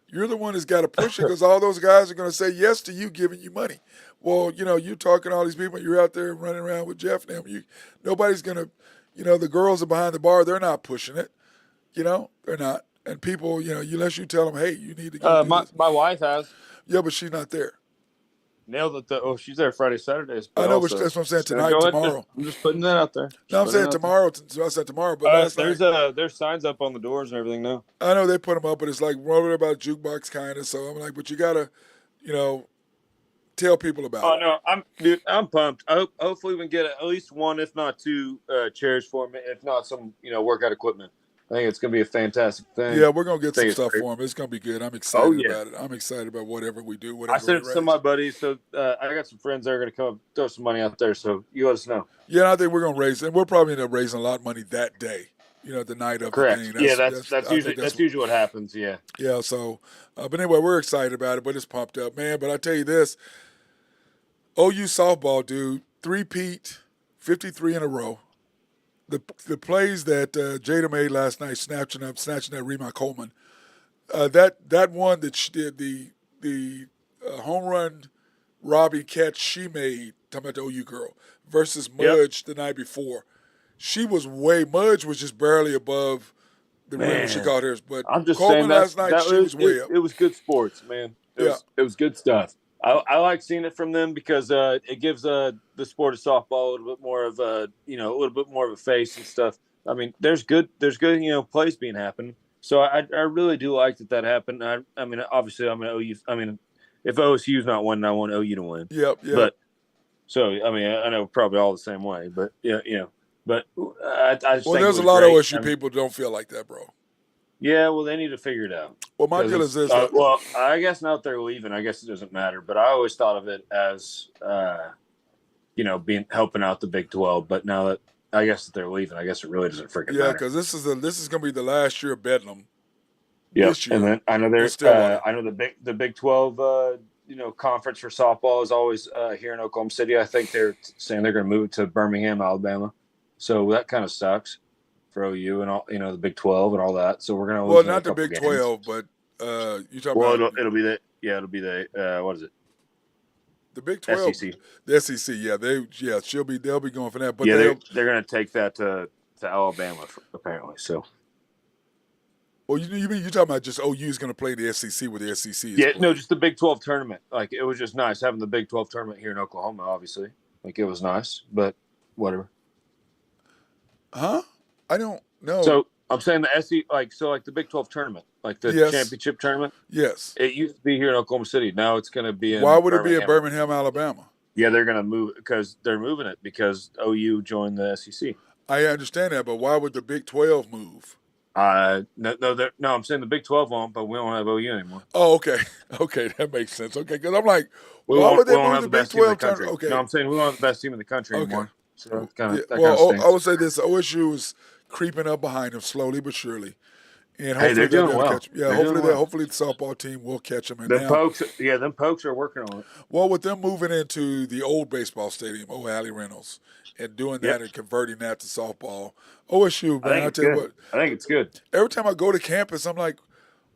You're the one that's got to push it because all those guys are going to say yes to you giving you money. Well, you talking to all these people, you're out there running around with Jeff and them. Nobody's going to, the girls are behind the bar. They're not pushing it. They're not. And people, unless you tell them, hey, you need to go do this. My wife has Yeah, but she's not there. nailed it. She's there Friday, Saturdays. I know, but that's what I'm saying. Tonight, tomorrow. I'm just putting that out there. No, I'm saying tomorrow. So I said tomorrow, but last night. There's signs up on the doors and everything now. I know they put them up, but it's like worried about a jukebox kind of. So I'm like, but you gotta, tell people about it. Oh no, I'm pumped. Hopefully we can get at least one, if not two, chairs for me. If not some, workout equipment. I think it's gonna be a fantastic thing. Yeah, we're gonna get some stuff for him. It's gonna be good. I'm excited about it. I'm excited about whatever we do. Whatever I sent it to some of my buddies, so I got some friends that are gonna come up, throw some money out there. So you let us know. Yeah, I think we're gonna raise, and we'll probably end up raising a lot of money that day. The night of Correct. the thing. That's usually what happens. Yeah. Yeah. So, but anyway, we're excited about it. But it's pumped up, man. But I tell you this, OU softball, dude, 3-peat, 53 in a row. The plays that Jada made last night, snatching that Rema Coleman, that one that she did, the home run Robbie catch she made, talking about the OU girl, versus Mudge the night before. Mudge was just barely above the rim when she caught hers. But I'm just Coleman saying last night, she was way up. It was good sports, man. It was good stuff. I like seeing it from them because it gives the sport of softball a little bit more of a face and stuff. I mean, there's good plays being happened. So I really do like that happened. I mean, obviously I'm an OU. I mean, if OSU's not winning, I want OU to win. Yep. But so I mean, I know probably all the same way, but But I just think there's a lot of OSU people don't feel like that, bro. Yeah, well, they need to figure it out. Well, my deal is this. Well, I guess now that they're leaving, I guess it doesn't matter. But I always thought of it as, helping out the Big 12. But now that I guess that they're leaving, I guess it really doesn't freaking matter. Yeah, because this is going to be the last year of Bedlam. Yeah, and then I know there's I know the Big 12 conference for softball is always here in Oklahoma City. I think they're saying they're going to move it to Birmingham, Alabama. So that kind of sucks for OU and all, the Big 12 and all that. So we're gonna lose not the Big 12, but you talking about? It'll be the what is it? The Big 12, SEC. The SEC. Yeah, they'll be going for that. But they're gonna take that to Alabama apparently. So. Well, you mean you're talking about just OU is going to play the SEC with the SEC? No, just the Big 12 tournament. Like it was just nice having the Big 12 tournament here in Oklahoma. Obviously, like it was nice, but whatever. Huh? I don't know. So I'm saying the SEC, like the Big 12 tournament, like the championship tournament. Yes. It used to be here in Oklahoma City. Now it's going to be in. Why would it be in Birmingham, Alabama? Yeah, they're going to move because they're moving it because OU joined the SEC. I understand that, but why would the Big 12 move? No, I'm saying the Big 12 won't, but we don't have OU anymore. Oh, okay. Okay, that makes sense. Okay, because I'm like, why would they move the Big 12 tournament? Okay. No, I'm saying we don't have the best team in the country anymore. So I would say this: OSU is creeping up behind them slowly but surely, and hopefully they're doing well. Catch them. Yeah, hopefully the softball team will catch them. And them pokes are working on it. Well, with them moving into the old baseball stadium, Allie Reynolds, and doing that and converting that to softball, OSU. Man, I tell you what, I think it's good. Every time I go to campus, I'm like,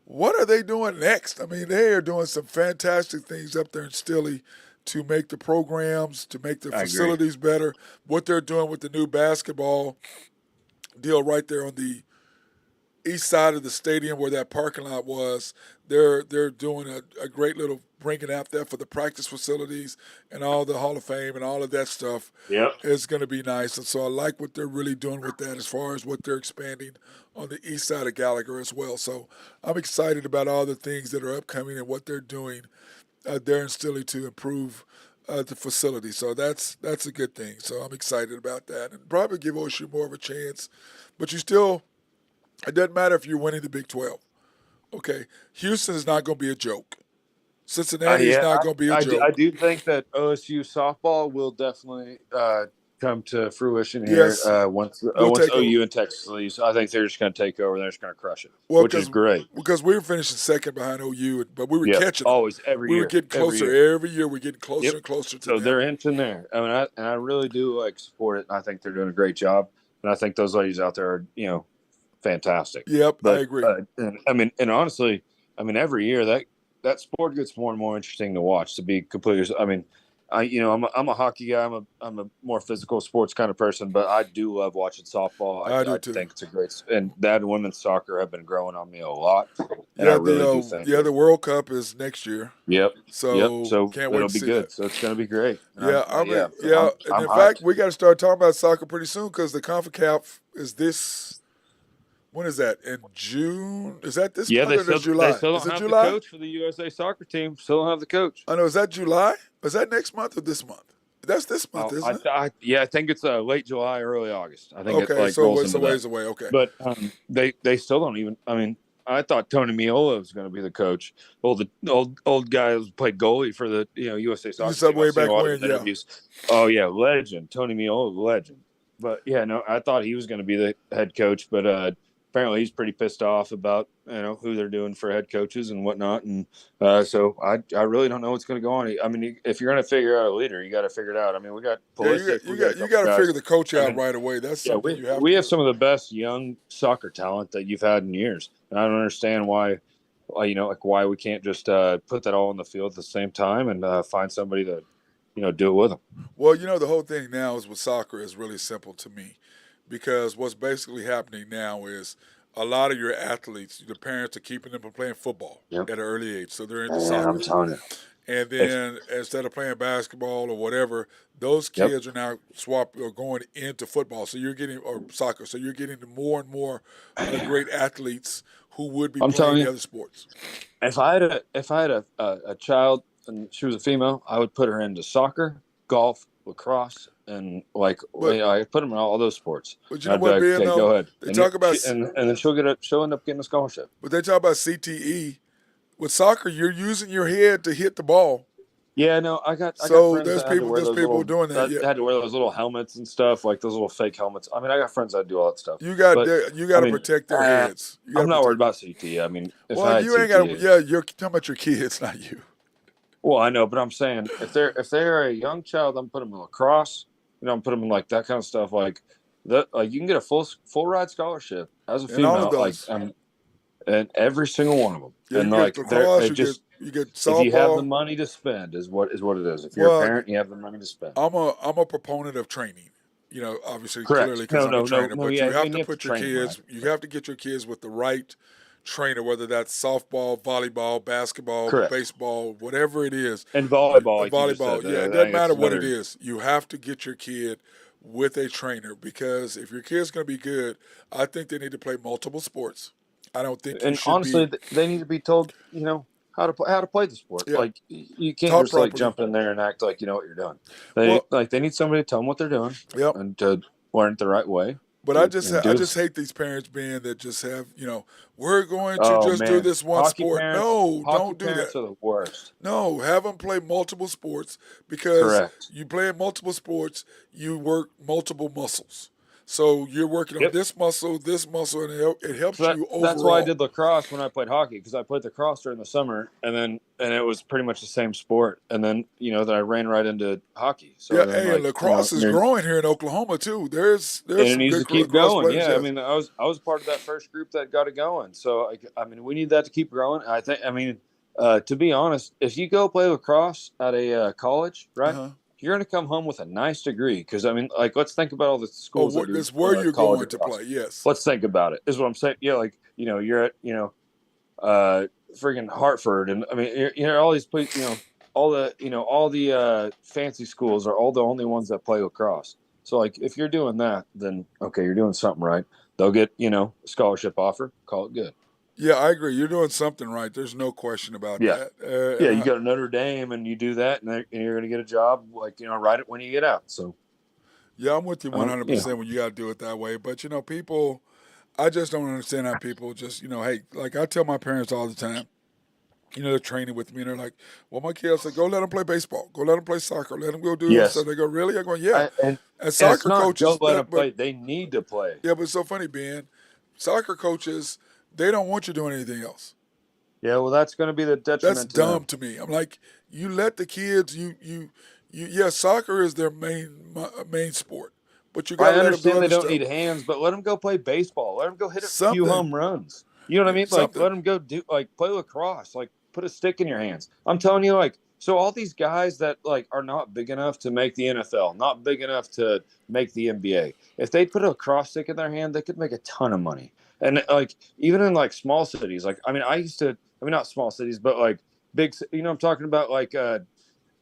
what are they doing next? I mean, they are doing some fantastic things up there in Stilly to make the programs, to make the facilities better. What they're doing with the new basketball deal right there on the east side of the stadium where that parking lot was. They're doing a great little bringing out there for the practice facilities and all the Hall of Fame and all of that stuff. Yep. Is going to be nice, and so I like what they're really doing with that as far as what they're expanding on the east side of Gallagher as well. So I'm excited about all the things that are upcoming and what they're doing there in Stilly to improve the facility. So that's a good thing. So I'm excited about that, and probably give OSU more of a chance. But you still, it doesn't matter if you're winning the Big 12. Okay, Houston is not going to be a joke. Cincinnati is Yeah, not going to be a I joke. do think that OSU softball will definitely come to fruition here Yes, once we'll once take over. OU and Texas leaves. I think they're just going to take over. They're just going to crush it, Well, which is great. because we were finishing second behind OU, but we were Yep, catching them. always, every We were year, getting every closer year. every year. We're getting closer Yep. and closer to So them. they're inching there. I mean, I really do support it. And I think they're doing a great job, and I think those ladies out there are fantastic. Yep, I But agree. and honestly, I mean, every year that sport gets more and more interesting to watch. To be completely, I mean, I'm a hockey guy. I'm a more physical sports kind of person, but I do love watching softball. I do I too. think it's a great, and that and women's soccer have been growing on me a lot, and I really do think. The World Cup is next year, Yep. so So can't wait it'll to be see that. good. So it's going to be great. And Yeah, and I'm in fact, hyped. we got to start talking about soccer pretty soon because the CONCACAF is this. When is that? In June? Is that this Yeah, month or is July? they still Is don't it have the July? coach for the USA soccer team. Still don't have the coach. I know. Is that July? Is that next month or this month? That's this month, isn't it? I think it's late July, early August. I think it Okay, like so rolls it's a into that. ways away. Okay. But they still don't even. I mean, I thought Tony Miola was going to be the coach. Well, the old guy who played goalie for the USA You soccer said team. way I've seen back a lot when, of his interviews. Oh yeah, legend. Tony Miola, legend. But yeah, no, I thought he was going to be the head coach, but apparently he's pretty pissed off about who they're doing for head coaches and whatnot. And so I really don't know what's going to go on. I mean, if you're going to figure out a leader, you got to figure it out. I mean, we got Yeah, Pulisic, we got a you couple got to guys. figure the coach I out mean, right away. That's yeah, something you have we to have do. some of the best young soccer talent that you've had in years, and I don't understand why, why we can't just put that all on the field at the same time and find somebody to, do it with them. Well, the whole thing now is with soccer is really simple to me because what's basically happening now is a lot of your athletes, the parents are keeping them from playing football Yep. at an early age, so they're into Man, I'm soccer. telling you. And then instead of playing basketball or whatever, those Yep. kids are now going into football. So you're getting or soccer. So you're getting more and more great athletes who would be I'm playing telling the you, other sports. if I had a child and she was a female, I would put her into soccer, golf, lacrosse, and But I put them in all those sports. but you And know I'd be what, like, Ben? okay, Though go ahead. they talk about, And then she'll end up getting a scholarship. but they talk about CTE. With soccer, you're using your head to hit the ball. Yeah, no, I got So friends that there's people doing that. Yeah, had to wear those little helmets and stuff, like those little fake helmets. I mean, I got friends that do all that stuff. you got But you I got to mean, protect their heads. You got I'm to not worried protect. about CT. I mean, if Well, I had you ain't got to. CT, Yeah, you're talking about your kids, not you. well, I know, but I'm saying if they're a young child, I'm putting them in lacrosse. I'm putting them in like that kind of stuff. Like that, like you can get a full ride scholarship as a And all of female, those. and every single one of them. Yeah, And you like get lacrosse. You get if you have the softball. money to spend is what it is. If you're a Well, parent, you have the money to spend. I'm a proponent of training. Obviously, clearly, Correct. because I'm a trainer. No. But Yeah, you I have mean, to you have to put your train them right. kids. You have to get your kids with the right trainer, whether that's softball, volleyball, basketball, Correct. baseball, whatever it is. And volleyball, like you just Volleyball, said, yeah, it I doesn't think it's matter what it another. is. You have to get your kid with a trainer because if your kid's going to be good, I think they need to play multiple sports. I don't think you And should honestly, be they need to be told, how to play the sport. yeah, Like you can't taught just like properly. jump in there and act like you know what you're doing. Well, They need somebody to tell them what they're doing yep. and to learn it the right way. But I Do just hate these parents being that just have we're going to Oh just do man, this one sport. No, hockey don't do that. parents are the worst. No, have them play multiple sports because Correct. you play in multiple sports, you work multiple muscles. So you're working on Yep. this muscle, and it helps So you overall. that's why I did lacrosse when I played hockey, because I played lacrosse during the summer, and it was pretty much the same sport. And then that I ran right into hockey. So Yeah, then, hey, and lacrosse is growing here in Oklahoma too. There's and it some needs good to keep lacrosse going. players. Yeah, I Yes. mean, I was part of that first group that got it going. So I mean, we need that to keep growing. To be honest, if you go play lacrosse at a college, right? Uh-huh. you're going to come home with a nice degree. Because, I mean, like, let's think about all the schools that do it's where you're college going to across. play. Yes. Let's think about it, is what I'm saying. Yeah, like, you're at, friggin' Hartford. And, I mean, all these places, all the fancy schools are all the only ones that play lacrosse. So, like, if you're doing that, then, okay, you're doing something right. They'll get, a scholarship offer. Call it good. Yeah, I agree. You're doing something right. There's no question about Yeah. that. Yeah, you go to Notre Dame and you do that, and you're going to get a job, like, right it when you get out. So, yeah, I'm with you 100% when you got to do it that way. But, people, I just don't understand how people just, hey, like I tell my parents all the time, they're training with me, and they're like, well, my kids say, go let them play baseball. Go let them play soccer. Let them go do this. So yes. they go, really? I go, yeah. And it's Soccer not coaches, don't let them play. They need to play. yeah, but it's so funny, Ben. Soccer coaches, they don't want you doing anything else. Yeah, well, that's going to be the detriment. That's dumb to me. I'm like, you let the kids. Yeah, soccer is their main sport, but you got to I let them do understand other they don't stuff. need hands, but let them go play baseball. Let them go hit a Something. few home runs. You know what I mean? Like, Something. let them go play lacrosse. Like, put a stick in your hands. I'm telling you, like, so all these guys that like are not big enough to make the NFL, not big enough to make the NBA, if they put a lacrosse stick in their hand, they could make a ton of money. And like even in like small cities, like I mean, not small cities, but like big. I'm talking about like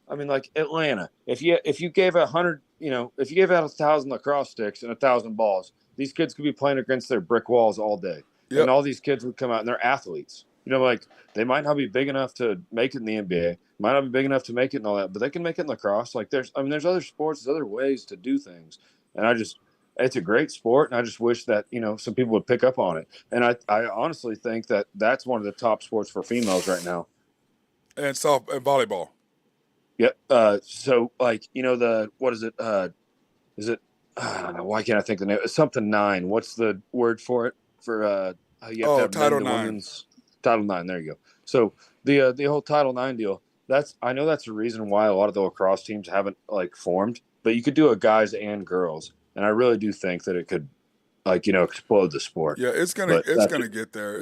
like Atlanta. If you gave 100, if you gave out 1,000 lacrosse sticks and 1,000 balls, these kids could be playing against their brick walls all day. Yep. And all these kids would come out and they're athletes. Like they might not be big enough to make it in the NBA, might not be big enough to make it and all that, but they can make it in lacrosse. Like there's other sports, there's other ways to do things. And it's a great sport. And I just wish that, some people would pick up on it. And I honestly think that that's one of the top sports for females right now. And and volleyball. Yep. So like, what is it? Is it, why can't I think of the name? It's something 9. What's the word for it? For, you have to have Title men to 9. women's Title 9. There you go. So the whole Title 9 deal, I know that's the reason why a lot of the lacrosse teams haven't like formed, but you could do a guys and girls. And I really do think that it could explode the sport. Yeah, it's gonna get there.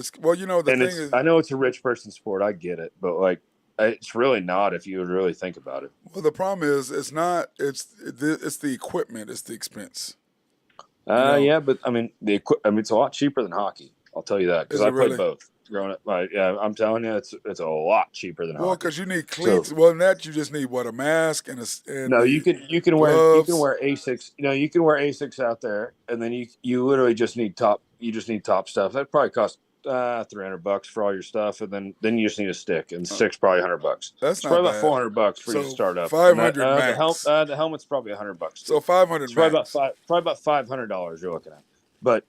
I know it's a rich person sport. I get it, but like, it's really not if you would really think about it. Well, the problem is it's not. It's the equipment. It's the expense. Yeah, but I mean it's a lot cheaper than hockey. I'll tell you that because I played both growing up. Yeah, I'm telling you, it's a lot cheaper than hockey. Well, because you need cleats. So, that you just need a mask and no, you can wear Asics. You can wear Asics out there, and then you literally just need top stuff. That probably costs $300 for all your stuff, and then you just need a stick, and stick's probably $100. That's probably not about $400 for you to start up. 500 max. The helmet's probably $100. So 500 max. Probably about $500 you're looking at. But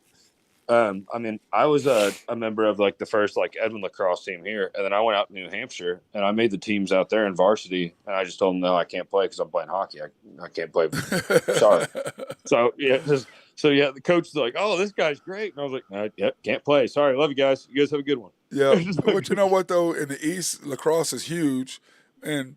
I mean, I was a member of like the first like Edmond lacrosse team here, and then I went out to New Hampshire and I made the teams out there in varsity, and I just told them no, I can't play because I'm playing hockey. I can't play. Sorry. So yeah, the coach is like, "Oh, this guy's great," and I was like, "Yep, can't play. Sorry, love you guys. You guys have a good one." Yeah, but you know what though? In the East, lacrosse is huge, and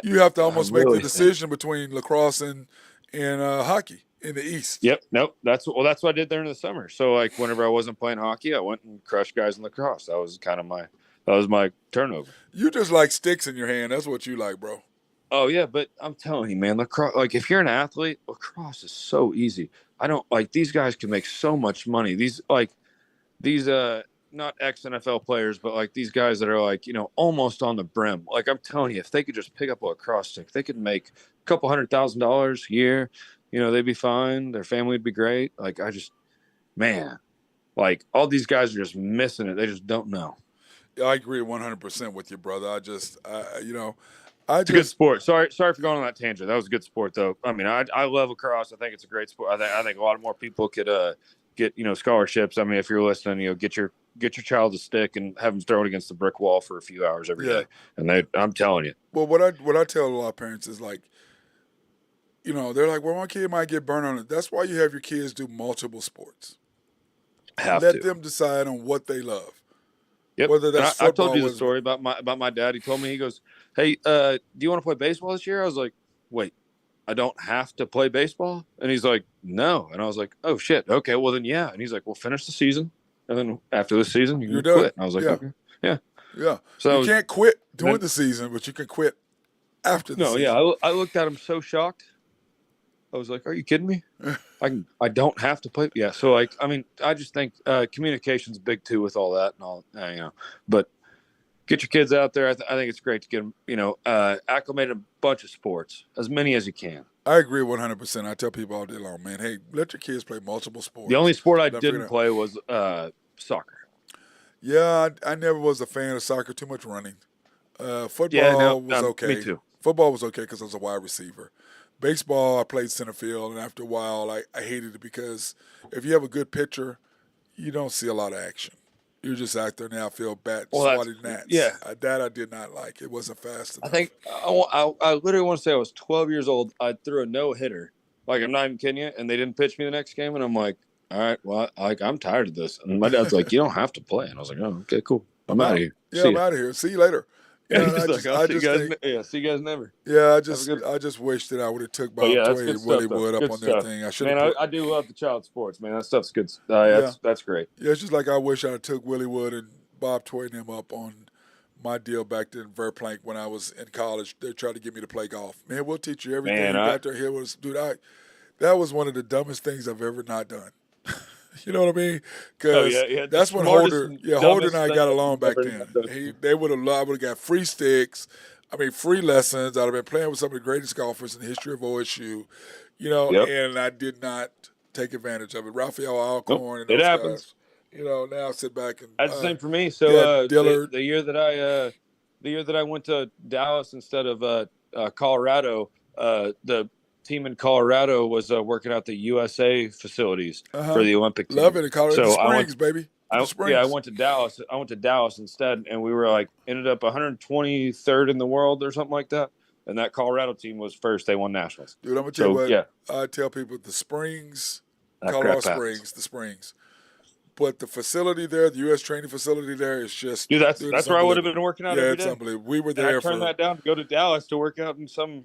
you have to almost make the decision between lacrosse and hockey in the East. Yep. Nope. That's what I did there in the summer. So like whenever I wasn't playing hockey, I went and crushed guys in lacrosse. That was kind of my turnover. You just like sticks in your hand. That's what you like, bro. Oh yeah, but I'm telling you, man, lacrosse. Like if you're an athlete, lacrosse is so easy. I don't like these guys can make so much money. These not ex-NFL players, but like these guys that are like, almost on the brim. Like I'm telling you, if they could just pick up a lacrosse stick, they could make a couple $100,000 a year. They'd be fine. Their family would be great. Like man, like all these guys are just missing it. They just don't know. Yeah, I agree 100% with you, brother. It's a good sport. Sorry for going on that tangent. That was a good sport, though. I mean, I love lacrosse. I think it's a great sport. I think a lot more people could get scholarships. I mean, if you're listening, get your child a stick and have them throw it against the brick wall for a few hours every day. And I'm telling you. Well, what I tell a lot of parents is like, they're like, well, my kid might get burned on it. That's why you have your kids do multiple sports. Let them decide on what they love. Yep. Whether that's football. I told you the story about my dad. He told me, he goes, "Hey, do you want to play baseball this year?" I was like, "Wait, I don't have to play baseball?" And he's like, "No." And I was like, "Oh shit. Okay, well then yeah." And he's like, "Well, finish the season, and then after the season, you can quit." And I was like, "Okay, yeah." Yeah. So you can't quit during the season, but you can quit after the No, season. yeah, I looked at him so shocked. I was like, "Are you kidding me? I don't have to play." Yeah, so like, I mean, I just think communication's big too with all that and all, But get your kids out there. I think it's great to get them, acclimated a bunch of sports, as many as you can. I agree 100%. I tell people all day long, man, hey, let your kids play multiple sports. The only sport I Don't forget didn't that. play was soccer. Yeah, I never was a fan of soccer. Too much running. Yeah, Football no, was okay. me too. Football was okay because I was a wide receiver. Baseball, I played center field, and after a while, I hated it because if you have a good pitcher, you don't see a lot of action. You're just out there now, feel bad, Well, swatting gnats. yeah. That I did not like. It wasn't fast I enough. think I literally want to say I was 12 years old. I threw a no hitter. Like, I'm not even kidding you. And they didn't pitch me the next game. And I'm like, all right, well, I'm tired of this. And my dad's like, you don't have to play. And I was like, oh, okay, cool. I'm out of here. Yeah, See I'm ya. out of here. See you later. You know, He's like, I just think, see you guys never. yeah, good- I just wish that I would have took But Bob yeah, that's Toy good and stuff. Willie though. Wood up Good on their stuff. thing. I should Man, have. I do love the child sports, man. That stuff's good. Yeah. That's great. Yeah, it's just like I wish I took Willie Wood and Bob Toy and him up on my deal back then in Verplank when I was in college. They tried to get me to play golf. Man, we'll teach you everything. Man, You got there here was, dude. That was one of the dumbest things I've ever not done. You know what I mean? Because that's when Holder and I got along back then. They would have loved. I would have got free sticks. I mean, free lessons. I'd have been playing with some of the greatest golfers in the history of OSU. You know, and I did not take advantage of it. Raphael Alcorn and those guys. You know, now sit back and that's the same for me. So Dillard. the year that I went to Dallas instead of Colorado, the team in Colorado was working out the USA facilities for the Olympic team. Love it in Colorado So Springs, baby. I went to Dallas. I went to Dallas instead, and we were like ended up 123rd in the world or something like that. And that Colorado team was first. They won nationals. Dude, I'm gonna tell you what. I tell people the Springs, Colorado Springs, the Springs. But the facility there, the U.S. training facility there, is just that's where I would have been working out every day. Yeah, it's unbelievable. We were there. And I turned that down to go to Dallas to work out in some.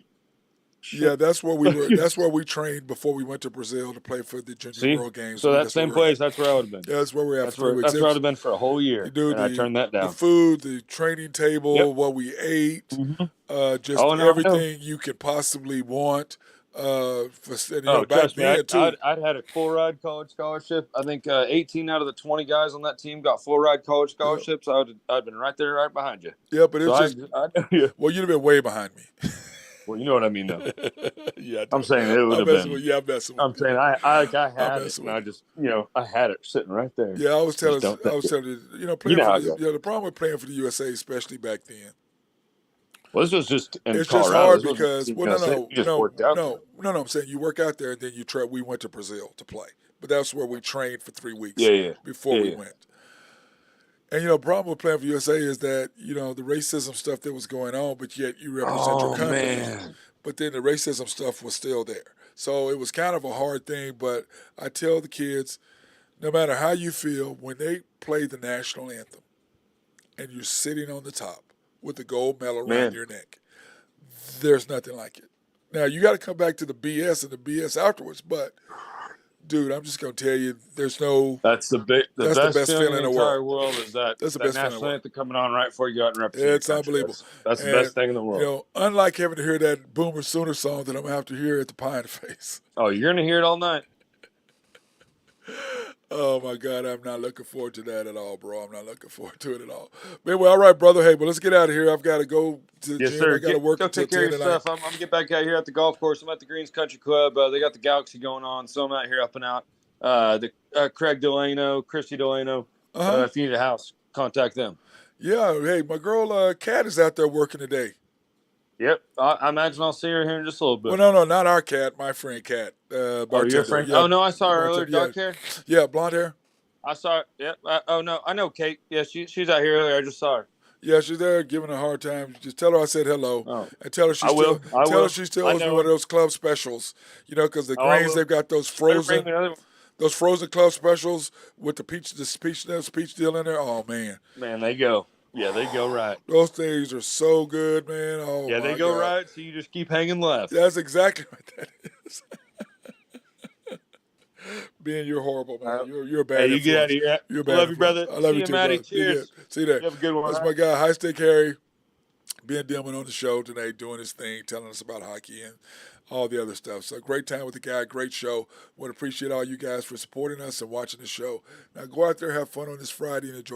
Yeah, that's where we were. That's where we trained before we went to Brazil to play for the Junior World Games. So that same place, that's where I would have been. Yeah, that's where we're at. That's where I would have been for a whole year. Dude, I turned that down. The food, the training table, what we ate, just everything you could possibly want. Trust me, I'd had a full ride college scholarship. I think 18 out of the 20 guys on that team got full ride college scholarships. Yep. I'd been right there, right behind you. Yeah, but it's well, you'd have been way behind me. Well, you know what I mean, though. Yeah, I'm saying it would have been. I'm messing with I'm saying I had it, and I just, I had it sitting right there. Yeah, I was telling you, the problem with playing for the USA, especially back then. Well, this was just in it's Colorado. Just hard because no. I'm saying you work out there and then you try. We went to Brazil to play, but that's where we trained for 3 weeks. Before we went. And the problem with playing for USA is that the racism stuff that was going on, but yet you represent your country. Man. But then the racism stuff was still there, so it was kind of a hard thing. But I tell the kids, no matter how you feel, when they play the national anthem, and you're sitting on the top with the gold medal around your neck, there's nothing like it. Now you got to come back to the BS and the BS afterwards, but. Dude, I'm just gonna tell you, there's no. That's the best feeling in the entire world. Is that's the best national anthem coming on right before you go out and represent. It's unbelievable. That's the best thing in the world. Unlike having to hear that Boomer Sooner song that I'm gonna have to hear at the Pine Face. Oh, you're gonna hear it all night. Oh my God, I'm not looking forward to that at all, bro. I'm not looking forward to it at all. Anyway, all right, brother. Hey, well, let's get out of here. I've got to go to the gym. Sir. I got to work until 10 tonight. Stuff. I'm gonna get back out here at the golf course. I'm at the Greens Country Club. They got the Galaxy going on, so I'm out here up and out. Craig Delano, Christy Delano. If you need a house, contact them. Yeah, hey, my girl Kat is out there working today. Yep, I imagine I'll see her here in just a little bit. Well, no, not our Kat, my friend Kat. Your friend? Yeah. Oh, no, I saw her earlier, dark hair? Yeah, blonde hair. I saw her, yeah. No, I know Kate. Yeah, she's out here earlier. I just saw her. Yeah, she's there giving her a hard time. Just tell her I said hello. And tell her she still owes me one of those club specials. Because the Greens, they've got those frozen club specials with the peach deal in there. Oh, man. Man, they go. Yeah, they go right. Those things are so good, man. Oh, yeah, they go right, so you just keep hanging left. That's exactly what that is. Ben, you're horrible, man. You're a bad. Hey, you get out of here. You're bad. Love you, brother. I love you too, Maddie. brother. Cheers. See you there. You have a good one. That's my guy, High Stick Harry. Ben Dillman on the show today doing his thing, telling us about hockey and all the other stuff. So great time with the guy, great show. Want to appreciate all you guys for supporting us and watching the show. Now go out there, have fun on this Friday, and enjoy